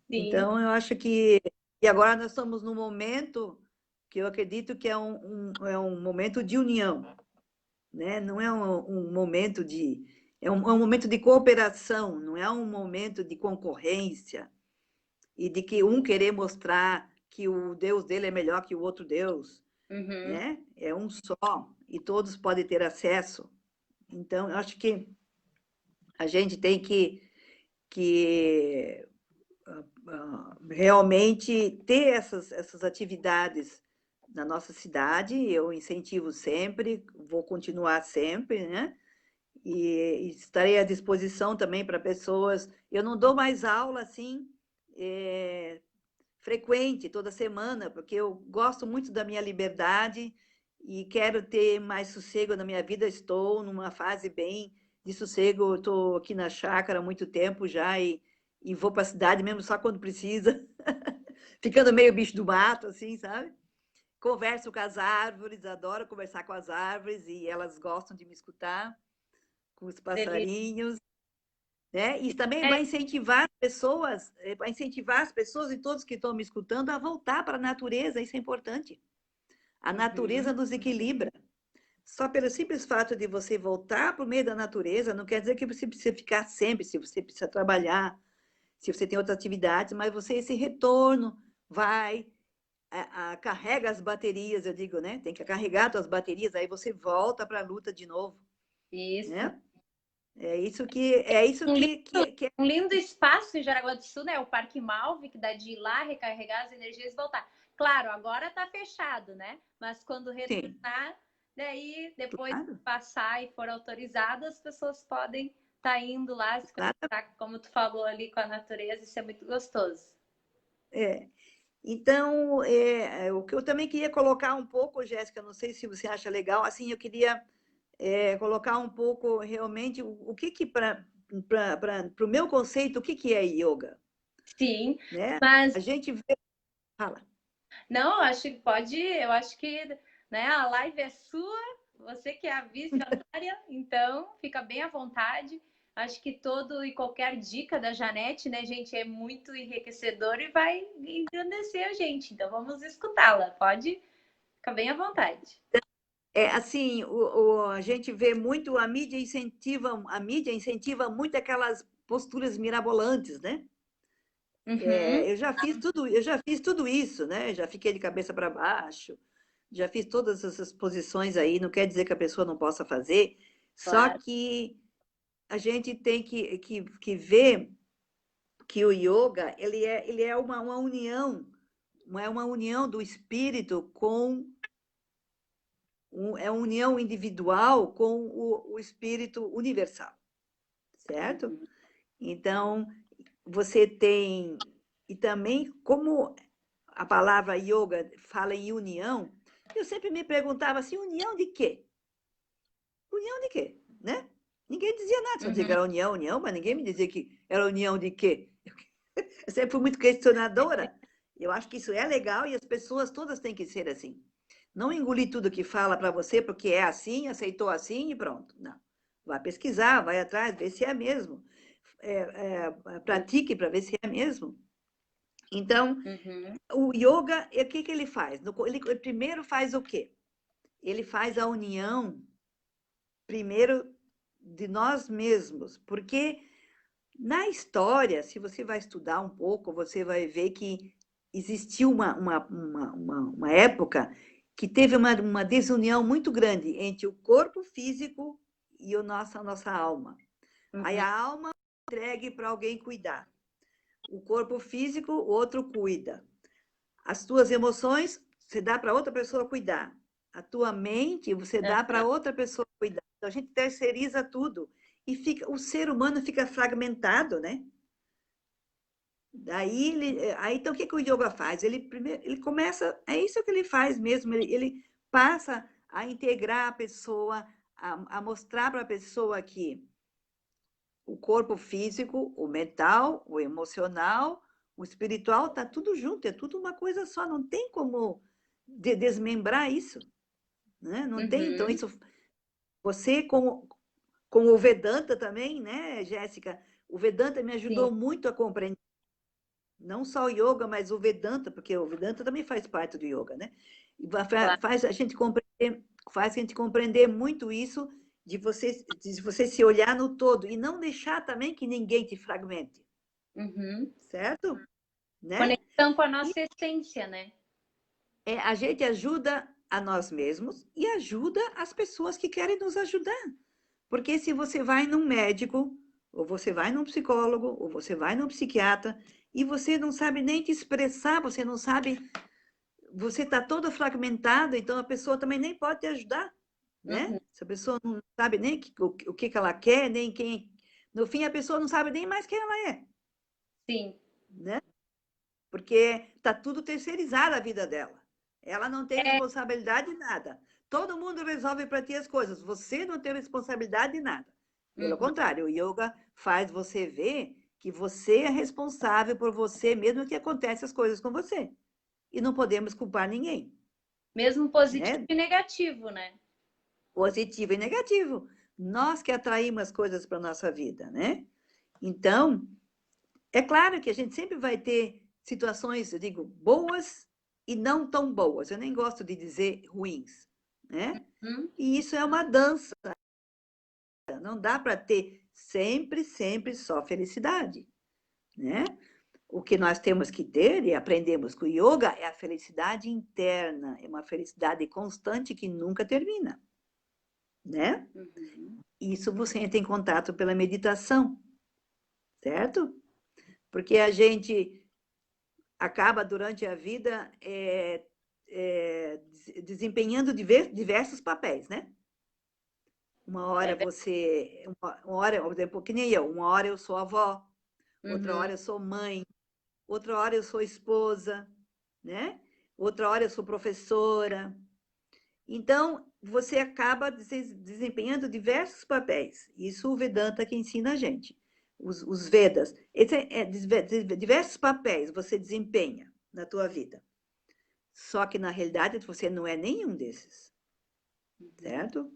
Sim. Então, eu acho que... E agora nós estamos num momento que eu acredito que é um momento de união, né? Não é um momento de... É um momento de cooperação, não é um momento de concorrência e de que um querer mostrar que o Deus dele é melhor que o outro Deus, Uhum. né? É um só e todos podem ter acesso. Então, eu acho que a gente tem que realmente ter essas atividades na nossa cidade. Eu incentivo sempre, vou continuar sempre, né? E estarei à disposição também para pessoas. Eu não dou mais aula assim frequente, toda semana, porque eu gosto muito da minha liberdade e quero ter mais sossego na minha vida. Estou numa fase bem de sossego, estou aqui na chácara há muito tempo já e vou para a cidade mesmo só quando precisa, ficando meio bicho do mato, assim, sabe? Converso com as árvores, adoro conversar com as árvores e elas gostam de me escutar, com os Delícia. passarinhos. Né? E também É. vai incentivar as pessoas e todos que estão me escutando a voltar para a natureza, isso é importante. A natureza Uhum. nos equilibra. Só pelo simples fato de você voltar para o meio da natureza, não quer dizer que você precisa ficar sempre, se você precisa trabalhar, se você tem outras atividades, mas você, esse retorno, vai, carrega as baterias, eu digo, né? Tem que carregar suas baterias, aí você volta para a luta de novo, Isso. né? É isso que Um lindo espaço em Jaraguá do Sul, né? O Parque Malve, que dá de ir lá, recarregar as energias e voltar. Claro, agora está fechado, né? Mas quando sim, retornar, daí depois claro. passar e for autorizado, as pessoas podem estar indo lá se Claro. conectar, como tu falou ali com a natureza, isso é muito gostoso. É. Então, o que eu também queria colocar um pouco, Jéssica, não sei se você acha legal, assim, eu queria colocar um pouco realmente o que para o meu conceito, o que é yoga, Sim, né? mas A gente vê, fala. não, acho que pode, eu acho que, né, a live é sua, você que é a visionária, então fica bem à vontade. Acho que todo e qualquer dica da Janete, né, gente, é muito enriquecedor e vai engrandecer a gente. Então vamos escutá-la. Pode ficar bem à vontade. Assim, a gente vê muito, a mídia incentiva muito aquelas posturas mirabolantes, né? Uhum, Eu já fiz tudo isso, né? Já fiquei de cabeça para baixo, já fiz todas essas posições aí, não quer dizer que a pessoa não possa fazer, só claro. que a gente tem que ver que o yoga, ele é uma união, é uma união do espírito com, é uma união individual com o espírito universal, certo? Uhum. Então, você tem, e também como a palavra yoga fala em união, eu sempre me perguntava assim, união de quê? União de quê? Né? Ninguém dizia nada, só dizia que Uhum. era união, união, mas ninguém me dizia que era união de quê? Eu sempre fui muito questionadora. Eu acho que isso é legal e as pessoas todas têm que ser assim. Não engolir tudo que fala para você porque é assim, aceitou assim e pronto. Não. Vai pesquisar, vai atrás, vê se é mesmo. Pratique para ver se é mesmo. Então, Uhum. o yoga, o que ele faz? Ele primeiro faz o quê? Ele faz a união, primeiro, de nós mesmos, porque na história, se você vai estudar um pouco, você vai ver que existiu uma época que teve uma desunião muito grande entre o corpo físico e a nossa alma. Aí Uhum. a alma é entregue para alguém cuidar. O corpo físico, o outro cuida. As tuas emoções, você dá para outra pessoa cuidar. A tua mente, você dá para outra pessoa cuidar. Então, a gente terceiriza tudo. E o ser humano fica fragmentado, né? Aí então, o que o yoga faz? Ele começa, é isso que ele faz mesmo, ele passa a integrar a pessoa, a mostrar para a pessoa que o corpo físico, o mental, o emocional, o espiritual, está tudo junto, é tudo uma coisa só, não tem como desmembrar isso, né? Não tem, então Uhum. isso você com o Vedanta também, né, Jéssica? O Vedanta me ajudou Sim. muito a compreender, não só o yoga, mas o Vedanta, porque o Vedanta também faz parte do yoga, né? Claro. Faz a gente compreender muito isso de você se olhar no todo e não deixar também que ninguém te fragmente, Uhum. certo? Né? Conexão com a E nossa essência, né? a gente ajuda a nós mesmos e ajuda as pessoas que querem nos ajudar. Porque se você vai num médico, ou você vai num psicólogo, ou você vai num psiquiatra, e você não sabe nem te expressar, você não sabe, você está todo fragmentado, então a pessoa também nem pode te ajudar, né? Uhum. Se a pessoa não sabe nem o que ela quer, nem quem. No fim, a pessoa não sabe nem mais quem ela é, Sim. né? Porque está tudo terceirizado a vida dela. Ela não tem responsabilidade de nada. Todo mundo resolve para ti as coisas. Você não tem responsabilidade de nada. Pelo Uhum. contrário, o yoga faz você ver que você é responsável por você mesmo que acontecem as coisas com você. E não podemos culpar ninguém, Mesmo positivo né? e negativo, né? Positivo e negativo. Nós que atraímos as coisas para a nossa vida, né? Então, é claro que a gente sempre vai ter situações, eu digo, boas e não tão boas. Eu nem gosto de dizer ruins, né? Uhum. E isso é uma dança. Não dá para ter sempre, sempre só felicidade, né? O que nós temos que ter e aprendemos com o yoga é a felicidade interna, é uma felicidade constante que nunca termina, né? Uhum. Isso você entra em contato pela meditação, certo? Porque a gente acaba durante a vida desempenhando diversos papéis, né? Uma hora você, uma hora, por exemplo, que nem eu, uma hora eu sou avó, outra Uhum. hora eu sou mãe, outra hora eu sou esposa, né? Outra hora eu sou professora. Então, você acaba desempenhando diversos papéis. Isso o Vedanta que ensina a gente. Os Vedas. Diversos papéis você desempenha na tua vida. Só que, na realidade, você não é nenhum desses, certo?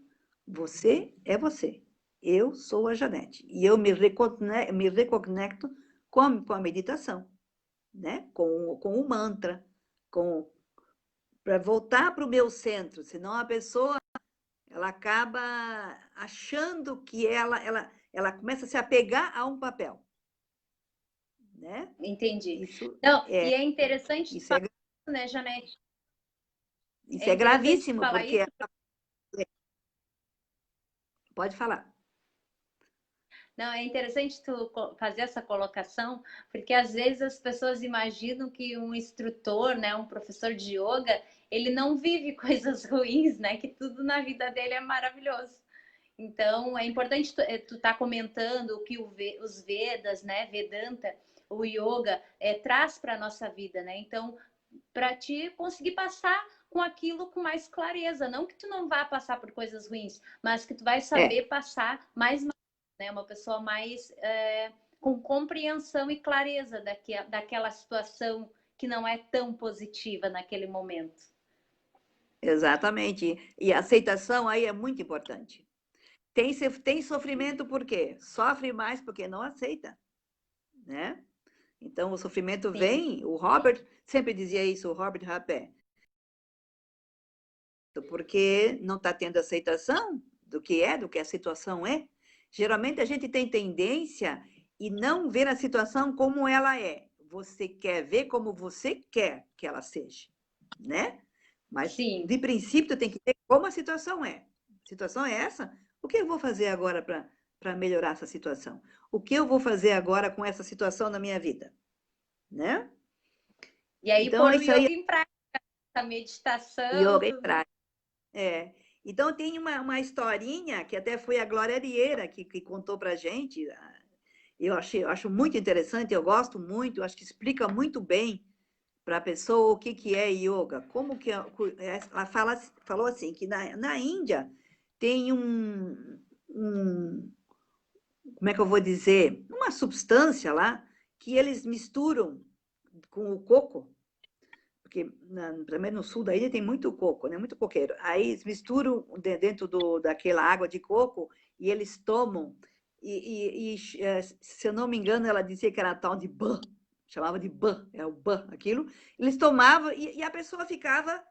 Você é você. Eu sou a Janete. E eu me reconecto com a meditação, né? Com o mantra, para voltar para o meu centro. Senão a pessoa ela acaba achando que ela começa a se apegar a um papel, né? Entendi. Isso Não, é, e é interessante tu isso falar é, isso, né, Janete? isso É é interessante tu gravíssimo, falar porque isso. pode falar. Não, é interessante tu fazer essa colocação, porque às vezes as pessoas imaginam que um instrutor, né, um professor de yoga, ele não vive coisas ruins, né? Que tudo na vida dele é maravilhoso. Então, é importante tu tá comentando o que os Vedas, né, Vedanta, o yoga, traz para a nossa vida, né? Então, para te conseguir passar com aquilo com mais clareza, não que tu não vá passar por coisas ruins, mas que tu vai É, saber passar mais, né, uma pessoa mais com compreensão e clareza daquela situação que não é tão positiva naquele momento. exatamente. E a aceitação aí é muito importante. Tem sofrimento por quê? Sofre mais porque não aceita, né? Então, o sofrimento Sim, vem, o Robert sempre dizia isso, o Robert Rapé, porque não está tendo aceitação do que a situação é. Geralmente a gente tem tendência e não ver a situação como ela é. Você quer ver como você quer que ela seja, né? Mas, sim. de princípio, tem que ver como a situação é. A situação é essa? O que eu vou fazer agora para melhorar essa situação? O que eu vou fazer agora com essa situação na minha vida? Né? E aí Então, pôr o isso aí yoga em prática, a é meditação, yoga em tudo. prática. É. Então, tem uma historinha que até foi a Glória Arieira que contou para a gente. Eu acho muito interessante, eu gosto muito, acho que explica muito bem para a pessoa o que é yoga. Como que ela falou assim, que na Índia tem como é que eu vou dizer, uma substância lá que eles misturam com o coco, porque também no sul da ilha tem muito coco, né? Muito coqueiro. Aí eles misturam dentro daquela água de coco e eles tomam. Se eu não me engano, ela dizia que era tal de ban, chamava de ban, é o ban, aquilo. Eles tomavam e a pessoa ficava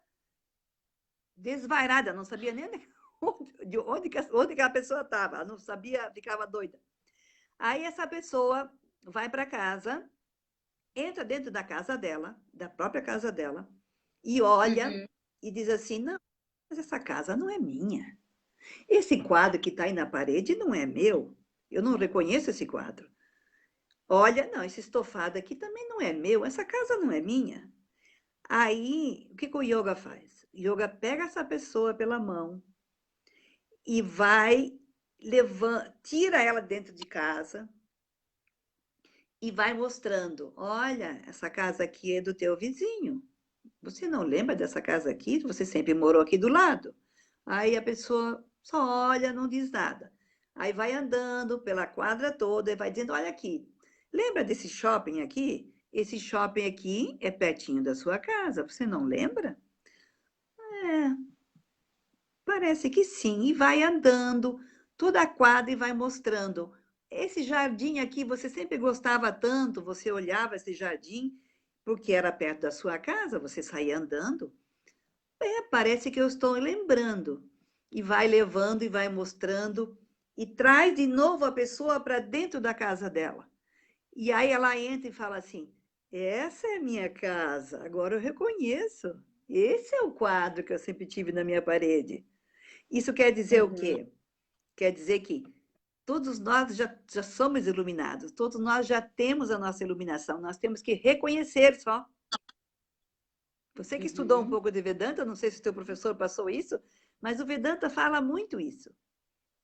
desvairada, não sabia nem onde que a pessoa estava, não sabia, ficava doida. Aí essa pessoa vai para casa, entra dentro da casa dela, da própria casa dela, e olha e diz assim, não, mas essa casa não é minha. Esse quadro que está aí na parede não é meu. Eu não reconheço esse quadro. Olha, não, esse estofado aqui também não é meu. Essa casa não é minha. Aí, o que o yoga faz? O yoga pega essa pessoa pela mão e vai, tira ela dentro de casa e vai mostrando. Olha, essa casa aqui é do teu vizinho. Você não lembra dessa casa aqui? Você sempre morou aqui do lado. Aí a pessoa só olha, não diz nada. Aí vai andando pela quadra toda e vai dizendo, olha aqui, lembra desse shopping aqui? Esse shopping aqui é pertinho da sua casa, você não lembra? É, parece que sim. E vai andando toda a quadra e vai mostrando. Esse jardim aqui, você sempre gostava tanto, você olhava esse jardim, porque era perto da sua casa, você saía andando. Parece que eu estou lembrando. E vai levando e vai mostrando e traz de novo a pessoa para dentro da casa dela. E aí ela entra e fala assim: essa é a minha casa, agora eu reconheço. Esse é o quadro que eu sempre tive na minha parede. Isso quer dizer o quê? Quer dizer que todos nós já somos iluminados, todos nós já temos a nossa iluminação, nós temos que reconhecer só. Você que estudou um pouco de Vedanta, não sei se o teu professor passou isso, mas o Vedanta fala muito isso,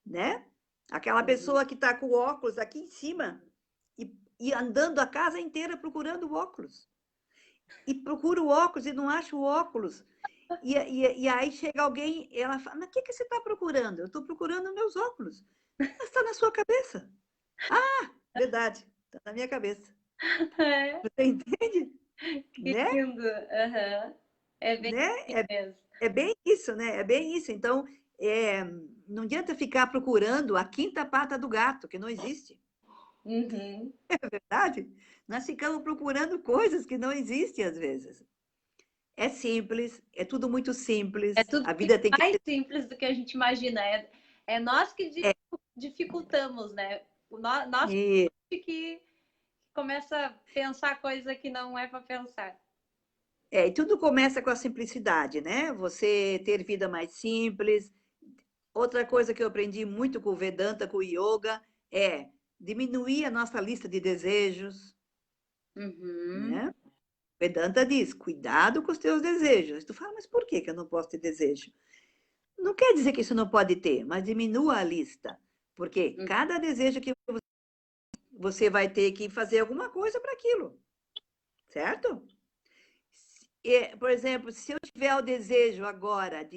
né? Aquela pessoa que está com o óculos aqui em cima e andando a casa inteira procurando o óculos. E procura o óculos e não acha o óculos. E aí chega alguém e ela fala, mas o que você está procurando? Eu estou procurando meus óculos. Mas está na sua cabeça. Ah, verdade, está na minha cabeça. Você entende? Que né? lindo. É bem né? mesmo. É bem isso, né? É bem isso. Então, não adianta ficar procurando a quinta pata do gato, que não existe. É verdade? Nós ficamos procurando coisas que não existem às vezes. É simples, é tudo muito simples. É tudo A vida tem que mais ser. simples do que a gente imagina. É nós que dificultamos, né? Nós que começa a pensar coisa que não é para pensar. E tudo começa com a simplicidade, né? Você ter vida mais simples. Outra coisa que eu aprendi muito com o Vedanta, com o Yoga, é diminuir a nossa lista de desejos. Né? Vedanta diz, cuidado com os teus desejos. Tu fala, mas por que eu não posso ter desejo? Não quer dizer que isso não pode ter, mas diminua a lista. Porque cada desejo que você vai ter que fazer alguma coisa para aquilo. Certo? Por exemplo, se eu tiver o desejo agora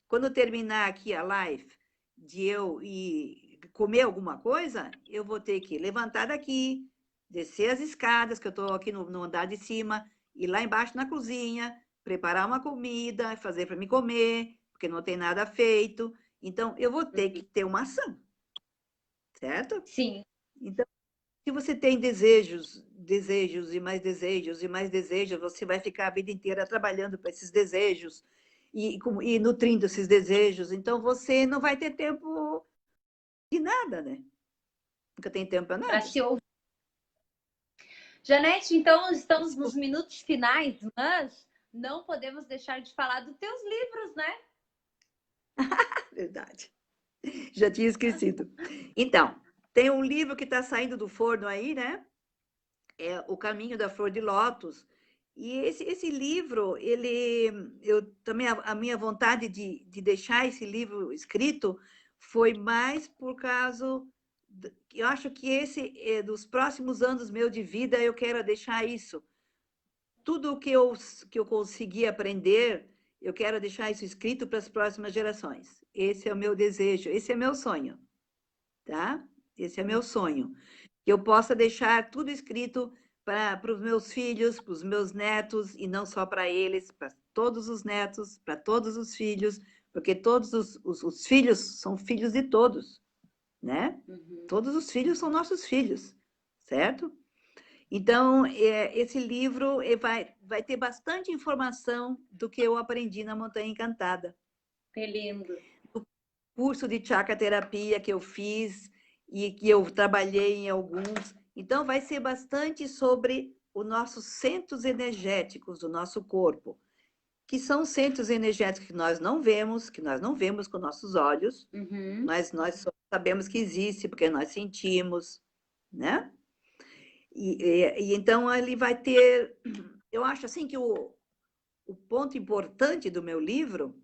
quando terminar aqui a live, de eu ir comer alguma coisa, eu vou ter que levantar daqui, descer as escadas, que eu estou aqui no andar de cima, ir lá embaixo na cozinha, preparar uma comida, fazer para me comer, porque não tem nada feito. Então, eu vou ter que ter uma ação. Certo? Sim. Então, se você tem desejos e mais desejos e mais desejos, você vai ficar a vida inteira trabalhando para esses desejos e nutrindo esses desejos. Então, você não vai ter tempo de nada, né? Nunca tem tempo para nada. Para se ouvir. Janete, então estamos nos minutos finais, mas não podemos deixar de falar dos teus livros, né? Verdade. Já tinha esquecido. Então, tem um livro que está saindo do forno aí, né? É O Caminho da Flor de Lótus. E esse livro, a minha vontade de deixar esse livro escrito foi mais por causa, eu acho que dos próximos anos meu de vida, eu quero deixar isso. Tudo o que eu consegui aprender, eu quero deixar isso escrito para as próximas gerações. Esse é o meu desejo, esse é meu sonho, tá? Esse é meu sonho. Que eu possa deixar tudo escrito para os meus filhos, para os meus netos, e não só para eles, para todos os netos, para todos os filhos, porque todos os filhos são filhos de todos, né? Uhum. Todos os filhos são nossos filhos, certo? Então, esse livro vai ter bastante informação do que eu aprendi na Montanha Encantada. Que lindo. O curso de chakra terapia que eu fiz e que eu trabalhei em alguns. Então, vai ser bastante sobre os nossos centros energéticos do nosso corpo, que são centros energéticos que nós não vemos com nossos olhos, Uhum. mas nós só sabemos que existe porque nós sentimos, né? E então ele vai ter, eu acho assim que o ponto importante do meu livro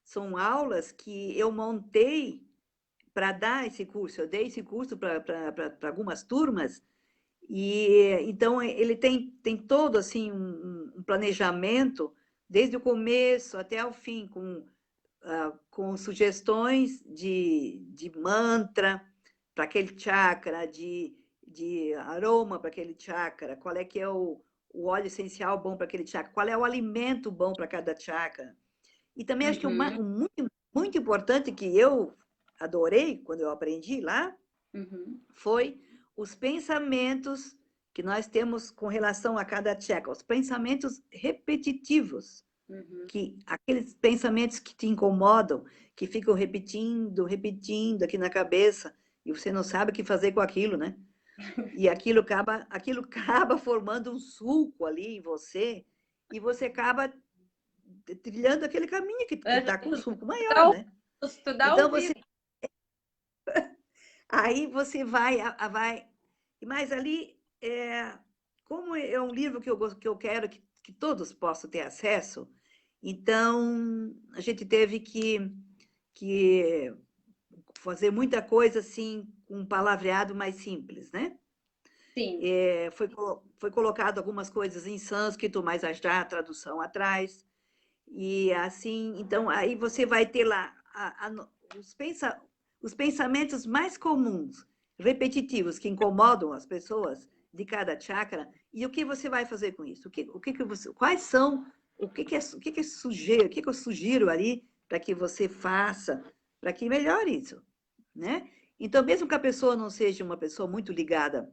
são aulas que eu montei para dar esse curso. Eu dei esse curso para algumas turmas e então ele tem todo assim um planejamento desde o começo até o fim com sugestões de mantra para aquele chakra, de aroma para aquele chakra, qual é que é o óleo essencial bom para aquele chakra, qual é o alimento bom para cada chakra. E também acho que muito, muito importante que eu adorei quando eu aprendi lá foi os pensamentos que nós temos com relação a cada chakra, os pensamentos repetitivos. Que aqueles pensamentos que te incomodam, que ficam repetindo, repetindo aqui na cabeça, e você não sabe o que fazer com aquilo, né? E aquilo acaba formando um sulco ali em você, e você acaba trilhando aquele caminho que está com um sulco maior, né? Então você aí você vai, mas ali como é um livro que eu quero que todos possam ter acesso, então a gente teve que fazer muita coisa assim com um palavreado mais simples, né? Sim. Foi colocado algumas coisas em sânscrito, mas já a tradução atrás. E assim, então aí você vai ter lá os pensamentos mais comuns, repetitivos, que incomodam as pessoas de cada chakra, e o que você vai fazer com isso? Quais são, o que eu sugiro ali para que você faça, para que melhore isso, né? Então, mesmo que a pessoa não seja uma pessoa muito ligada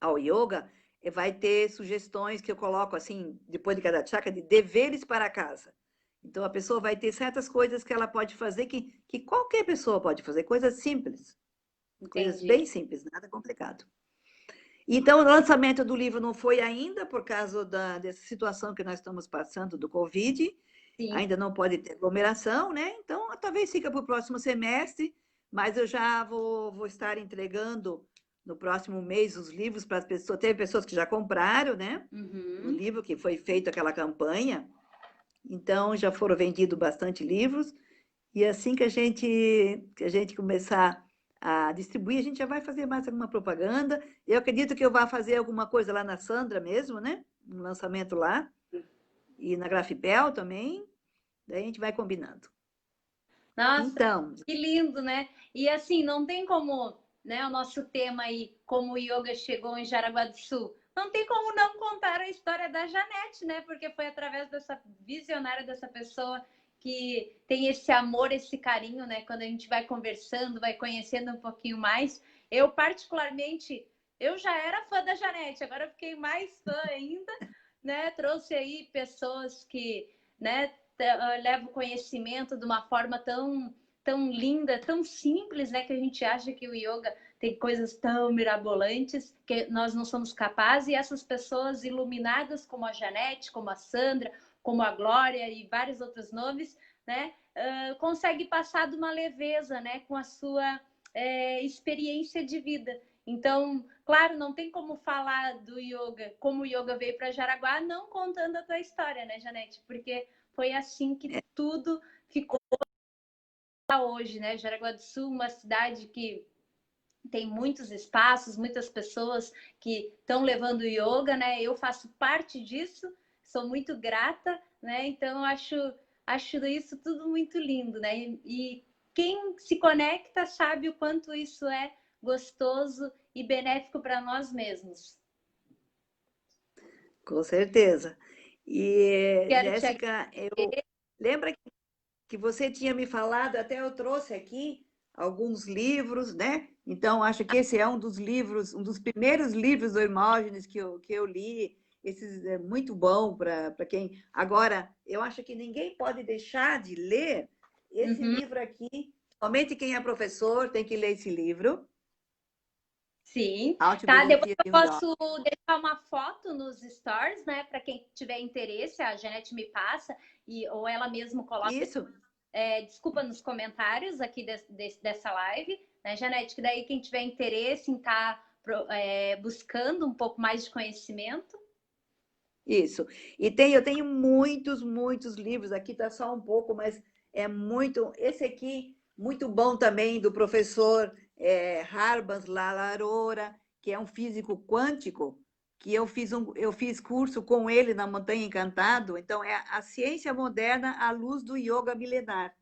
ao yoga, vai ter sugestões que eu coloco assim, depois de cada chakra, de deveres para casa. Então, a pessoa vai ter certas coisas que ela pode fazer, que qualquer pessoa pode fazer, coisas simples. Entendi. Coisas bem simples, nada complicado. Então, o lançamento do livro não foi ainda, por causa dessa situação que nós estamos passando do Covid. Sim. Ainda não pode ter aglomeração, né? Então, talvez fica para o próximo semestre, mas eu já vou estar entregando no próximo mês os livros para as pessoas. Teve pessoas que já compraram, né? O livro que foi feito aquela campanha. Então, já foram vendidos bastante livros. E assim que a gente começar a distribuir, a gente já vai fazer mais alguma propaganda. Eu acredito que eu vá fazer alguma coisa lá na Sandra mesmo, né? Um lançamento lá. E na Grafipel também. Daí a gente vai combinando. Nossa, então, que lindo, né? E assim, não tem como, né? O nosso tema aí, como o yoga chegou em Jaraguá do Sul, não tem como não contar a história da Janete, né? Porque foi através dessa visionária, dessa pessoa que tem esse amor, esse carinho, né? Quando a gente vai conversando, vai conhecendo um pouquinho mais. Eu, particularmente, eu já era fã da Janete, agora eu fiquei mais fã ainda, né? Trouxe aí pessoas que, né, levam conhecimento de uma forma tão linda, tão simples, né? Que a gente acha que o yoga tem coisas tão mirabolantes que nós não somos capazes, e essas pessoas iluminadas como a Janete, como a Sandra, como a Glória e vários outros nomes, né? Consegue passar de uma leveza, né? Com a sua experiência de vida. Então, claro, não tem como falar do yoga, como o yoga veio para Jaraguá, não contando a tua história, né, Janete? Porque foi assim que tudo ficou hoje, né? Jaraguá do Sul, uma cidade que tem muitos espaços, muitas pessoas que estão levando yoga, né? Eu faço parte disso, sou muito grata, né? Então acho isso tudo muito lindo, né? E quem se conecta sabe o quanto isso é gostoso e benéfico para nós mesmos. Com certeza. E, Quero te Jéssica, lembra que você tinha me falado, até eu trouxe aqui alguns livros, né? Então, acho que esse é um dos livros, um dos primeiros livros do Hermógenes que eu li. Esse é muito bom para quem. Agora, eu acho que ninguém pode deixar de ler esse livro aqui. Somente quem é professor tem que ler esse livro. Sim, tá. Depois Autobiografia eu de um Jovem. posso deixar uma foto nos stories, né? Para quem tiver interesse, a Janete me passa, ou ela mesma coloca. Isso. Desculpa, nos comentários aqui dessa live, né, Janete? Que daí quem tiver interesse em estar buscando um pouco mais de conhecimento. Isso. E eu tenho muitos, muitos livros. Aqui está só um pouco, mas é muito. Esse aqui, muito bom também, do professor Harbans Lalarora, que é um físico quântico, que eu fiz curso com ele na Montanha Encantado. Então, é a ciência moderna à luz do yoga milenar.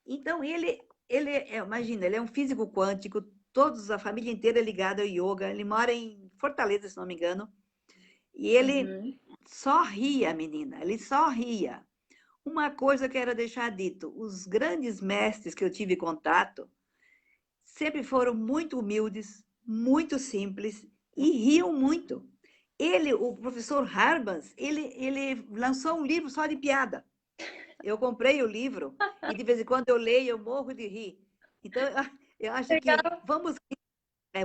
Então, imagina, ele é um físico quântico, a família inteira é ligada ao yoga. Ele mora em Fortaleza, se não me engano. E ele só ria, menina, ele só ria. Uma coisa que eu quero deixar dito: os grandes mestres que eu tive contato sempre foram muito humildes, muito simples e riam muito. O professor Harbans, ele lançou um livro só de piada. Eu comprei o livro e de vez em quando eu leio, eu morro de rir. Então, eu acho que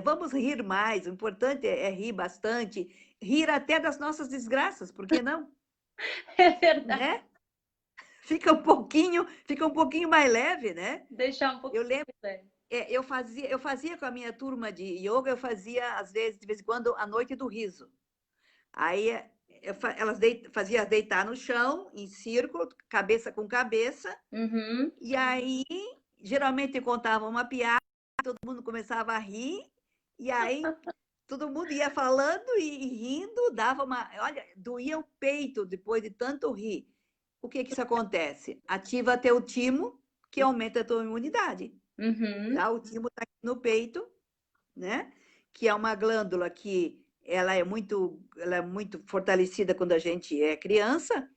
vamos rir mais. O importante é rir bastante, rir até das nossas desgraças, por que não? É verdade. Né? Fica um pouquinho mais leve, né? Deixar um pouquinho. Eu lembro, eu fazia com a minha turma de yoga, eu fazia às vezes, de vez em quando, a noite do riso. Aí elas fazia deitar no chão, em círculo, cabeça com cabeça, e aí geralmente contava uma piada, todo mundo começava a rir, e aí todo mundo ia falando e rindo, olha, doía o peito depois de tanto rir. O que isso acontece? Ativa teu timo, que aumenta a tua imunidade. Tá? O timo está aqui no peito, né? Que é uma glândula que ela é muito fortalecida quando a gente é criança,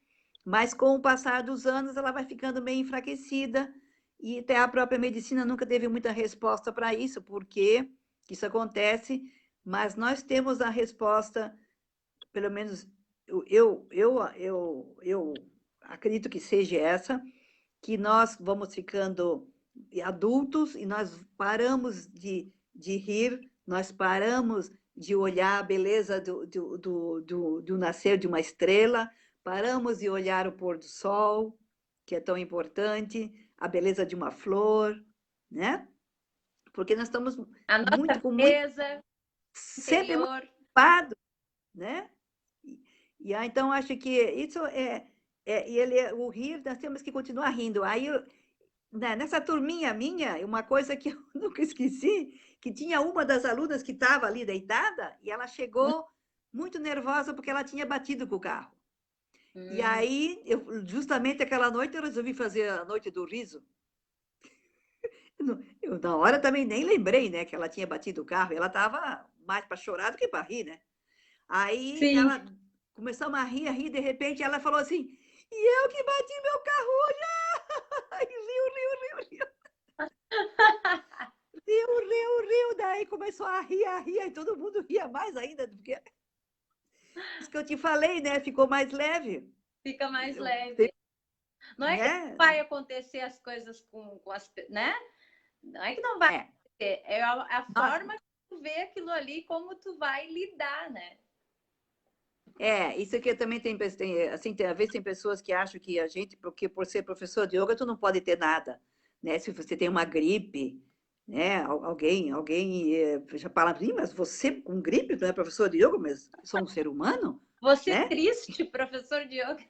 mas com o passar dos anos ela vai ficando meio enfraquecida, e até a própria medicina nunca teve muita resposta para isso, porque isso acontece, mas nós temos a resposta, pelo menos eu acredito que seja essa, que nós vamos ficando adultos e nós paramos de rir, nós paramos de olhar a beleza do nascer de uma estrela, paramos de olhar o pôr do sol, que é tão importante, a beleza de uma flor, né? Porque nós estamos a nossa beleza sempre muito interior. ocupados, né? Então, acho que isso o rir, nós temos que continuar rindo. Aí, nessa turminha minha, uma coisa que eu nunca esqueci, que tinha uma das alunas que estava ali deitada, e ela chegou muito nervosa porque ela tinha batido com o carro. E aí, justamente aquela noite, eu resolvi fazer a noite do riso. Eu, na hora, também nem lembrei, né, que ela tinha batido o carro. Ela estava mais para chorar do que para rir, né? Aí, ela começamos a rir, de repente, ela falou assim: e eu que bati meu carro hoje! E riu. Riu. Daí começou a rir, e todo mundo ria mais ainda, porque isso que eu te falei, né? Ficou mais leve. Fica mais leve. Não é que não vai acontecer as coisas com as, né? Não é que não vai acontecer, é a forma que tu vê aquilo ali, como tu vai lidar, né? Isso aqui também tem assim, às vezes tem pessoas que acham que a gente, porque por ser professor de yoga, tu não pode ter nada, né? Se você tem uma gripe, né? Alguém já fala, mas você com gripe não é professor de yoga, mas sou um ser humano? Você né? triste, professor de yoga?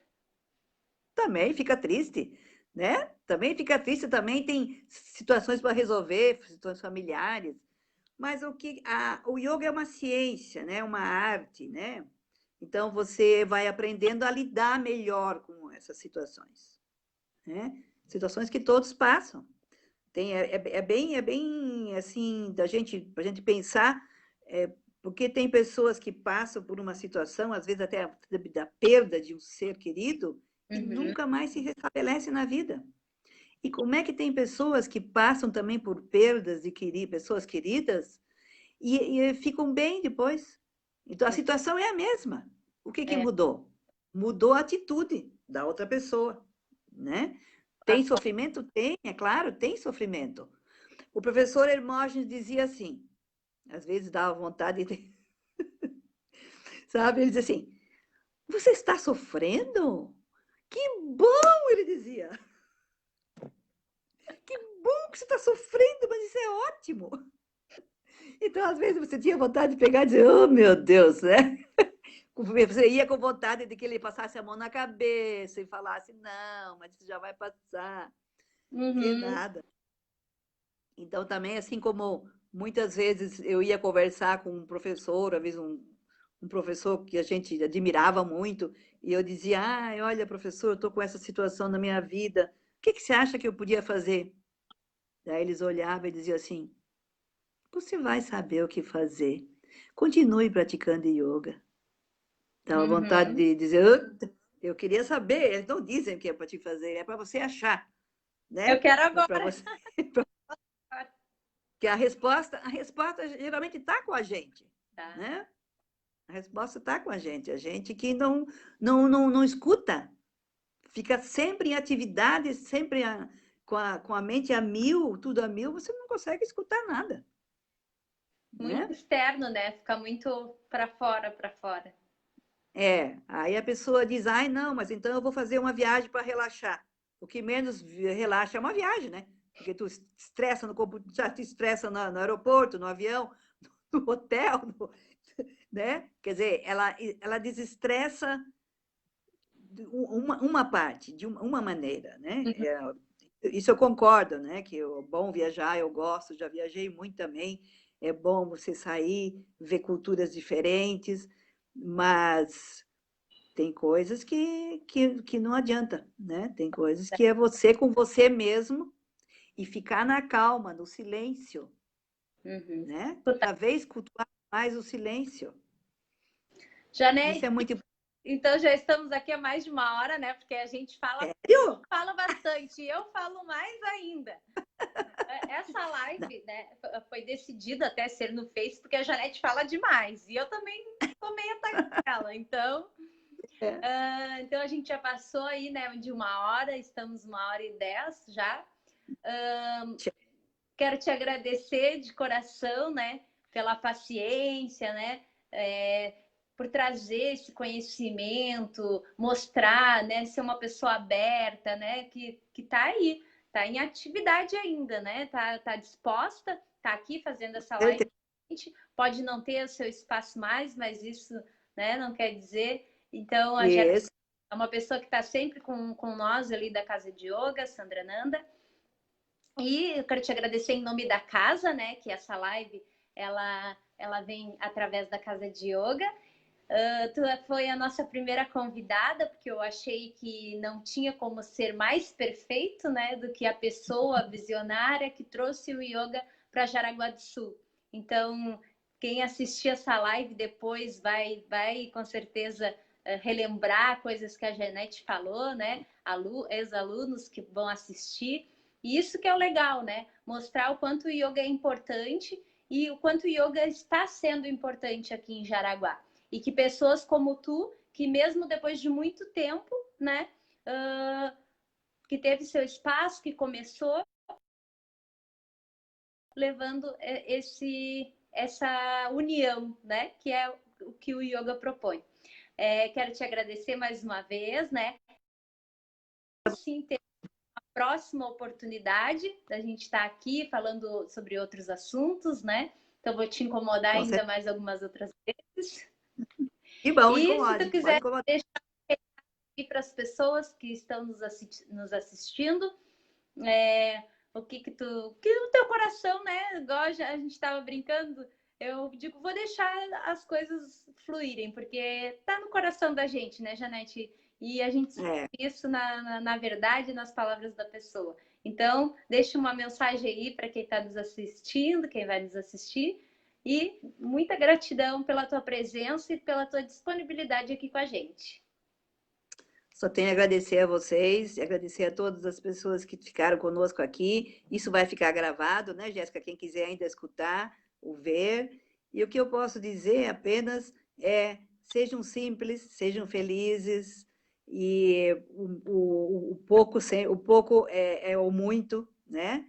Também fica triste, né? Também fica triste, também tem situações para resolver, situações familiares. Mas o yoga é uma ciência, né? Uma arte, né? Então você vai aprendendo a lidar melhor com essas situações, né? Situações que todos passam. É bem assim da gente, para a gente pensar Porque tem pessoas que passam por uma situação, às vezes até da perda de um ser querido, e nunca mais se restabelece na vida. E como é que tem pessoas que passam também por perdas de pessoas queridas e ficam bem depois? Então, a situação é a mesma. O que mudou? Mudou a atitude da outra pessoa, né? Tem sofrimento? Tem, é claro, tem sofrimento. O professor Hermógenes dizia assim, às vezes dava vontade de... Sabe? Ele dizia assim, você está sofrendo? Que bom, ele dizia. Que bom que você está sofrendo, mas isso é ótimo. Então, às vezes, você tinha vontade de pegar e dizer, oh, meu Deus, né? Você ia com vontade de que ele passasse a mão na cabeça e falasse, não, mas isso já vai passar. Que nada. Então, também, assim como muitas vezes eu ia conversar com um professor, às vezes um professor que a gente admirava muito, e eu dizia, olha, professor, eu estou com essa situação na minha vida, o que você acha que eu podia fazer? Daí eles olhavam e diziam assim, você vai saber o que fazer. Continue praticando yoga. Dava vontade de dizer, eu queria saber, eles não dizem o que é para te fazer, é para você achar, né? Eu quero agora. Para você... Porque a resposta geralmente está com a gente, né? A resposta está com a gente que não escuta, fica sempre em atividade, sempre com a mente a mil, tudo a mil, você não consegue escutar nada. Muito Né? externo, né? Fica muito para fora, para fora. Aí a pessoa diz, não, mas então eu vou fazer uma viagem para relaxar. O que menos relaxa é uma viagem, né? Porque tu estressa já te estressa no aeroporto, no avião, no hotel, né? Quer dizer, ela desestressa uma parte, de uma maneira, né? Isso eu concordo, né? Que é bom viajar, eu gosto, já viajei muito também. É bom você sair, ver culturas diferentes, mas tem coisas que não adianta, né? Tem coisas que é você com você mesmo e ficar na calma, no silêncio, né? Cada vez cultuar mais o silêncio. Janete, isso é muito importante. Então já estamos aqui há mais de uma hora, né? Porque a gente fala bastante, e eu falo mais ainda. Essa live, né, foi decidida até ser no Face, porque a Janete fala demais. E eu também tô meio dela. Então, então a gente já passou aí, né, de uma hora, estamos 1h10 já. Quero te agradecer de coração, né, pela paciência, né? Por trazer esse conhecimento, mostrar, né, ser uma pessoa aberta, né, que tá aí, tá em atividade ainda, né, tá disposta, tá aqui fazendo essa live. Pode não ter o seu espaço mais, mas isso, né, não quer dizer. Então, a gente é uma pessoa que está sempre com nós ali da Casa de Yoga, Sandra Nanda. E eu quero te agradecer em nome da casa, né, que essa live, ela vem através da Casa de Yoga. Tu foi a nossa primeira convidada, porque eu achei que não tinha como ser mais perfeito, né, do que a pessoa visionária que trouxe o yoga para Jaraguá do Sul. Então, quem assistir essa live depois vai com certeza relembrar coisas que a Janete falou, né, ex-alunos que vão assistir. E isso que é o legal, né, mostrar o quanto o yoga é importante e o quanto o yoga está sendo importante aqui em Jaraguá. E que pessoas como tu, que mesmo depois de muito tempo, né, que teve seu espaço, que começou, levando essa união, né, que é o que o yoga propõe. Quero te agradecer mais uma vez, né? Sim, ter uma próxima oportunidade da gente estar aqui falando sobre outros assuntos, né? Então, vou te incomodar ainda mais algumas outras vezes. Que bom, e se tu quiser deixar aqui para as pessoas que estão nos assistindo, o que o teu coração, né? Igual a gente estava brincando, eu digo, vou deixar as coisas fluírem, porque tá no coração da gente, né, Janete? E a gente sabe isso na verdade, nas palavras da pessoa. Então, deixa uma mensagem aí para quem está nos assistindo, quem vai nos assistir, E muita gratidão pela tua presença e pela tua disponibilidade aqui com a gente. Só tenho a agradecer a vocês, e agradecer a todas as pessoas que ficaram conosco aqui. Isso vai ficar gravado, né, Jéssica? Quem quiser ainda escutar ou ver. E o que eu posso dizer apenas é: sejam simples, sejam felizes, e o pouco é o muito, né?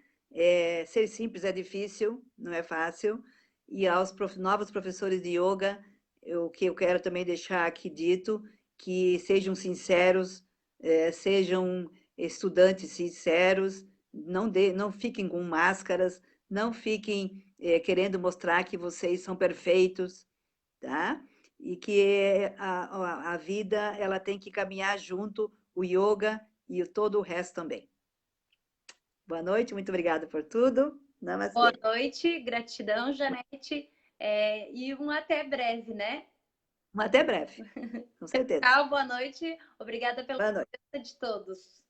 Ser simples é difícil, não é fácil. E aos novos professores de yoga, o que eu quero também deixar aqui dito, que sejam sinceros, sejam estudantes sinceros, não fiquem com máscaras, não fiquem querendo mostrar que vocês são perfeitos, tá? E que a vida ela tem que caminhar junto, o yoga e todo o resto também. Boa noite, muito obrigada por tudo. Namastê. Boa noite, gratidão, Janete, e um até breve, né? Até breve, com certeza. Tchau, boa noite. Obrigada pela Boa noite. presença de todos.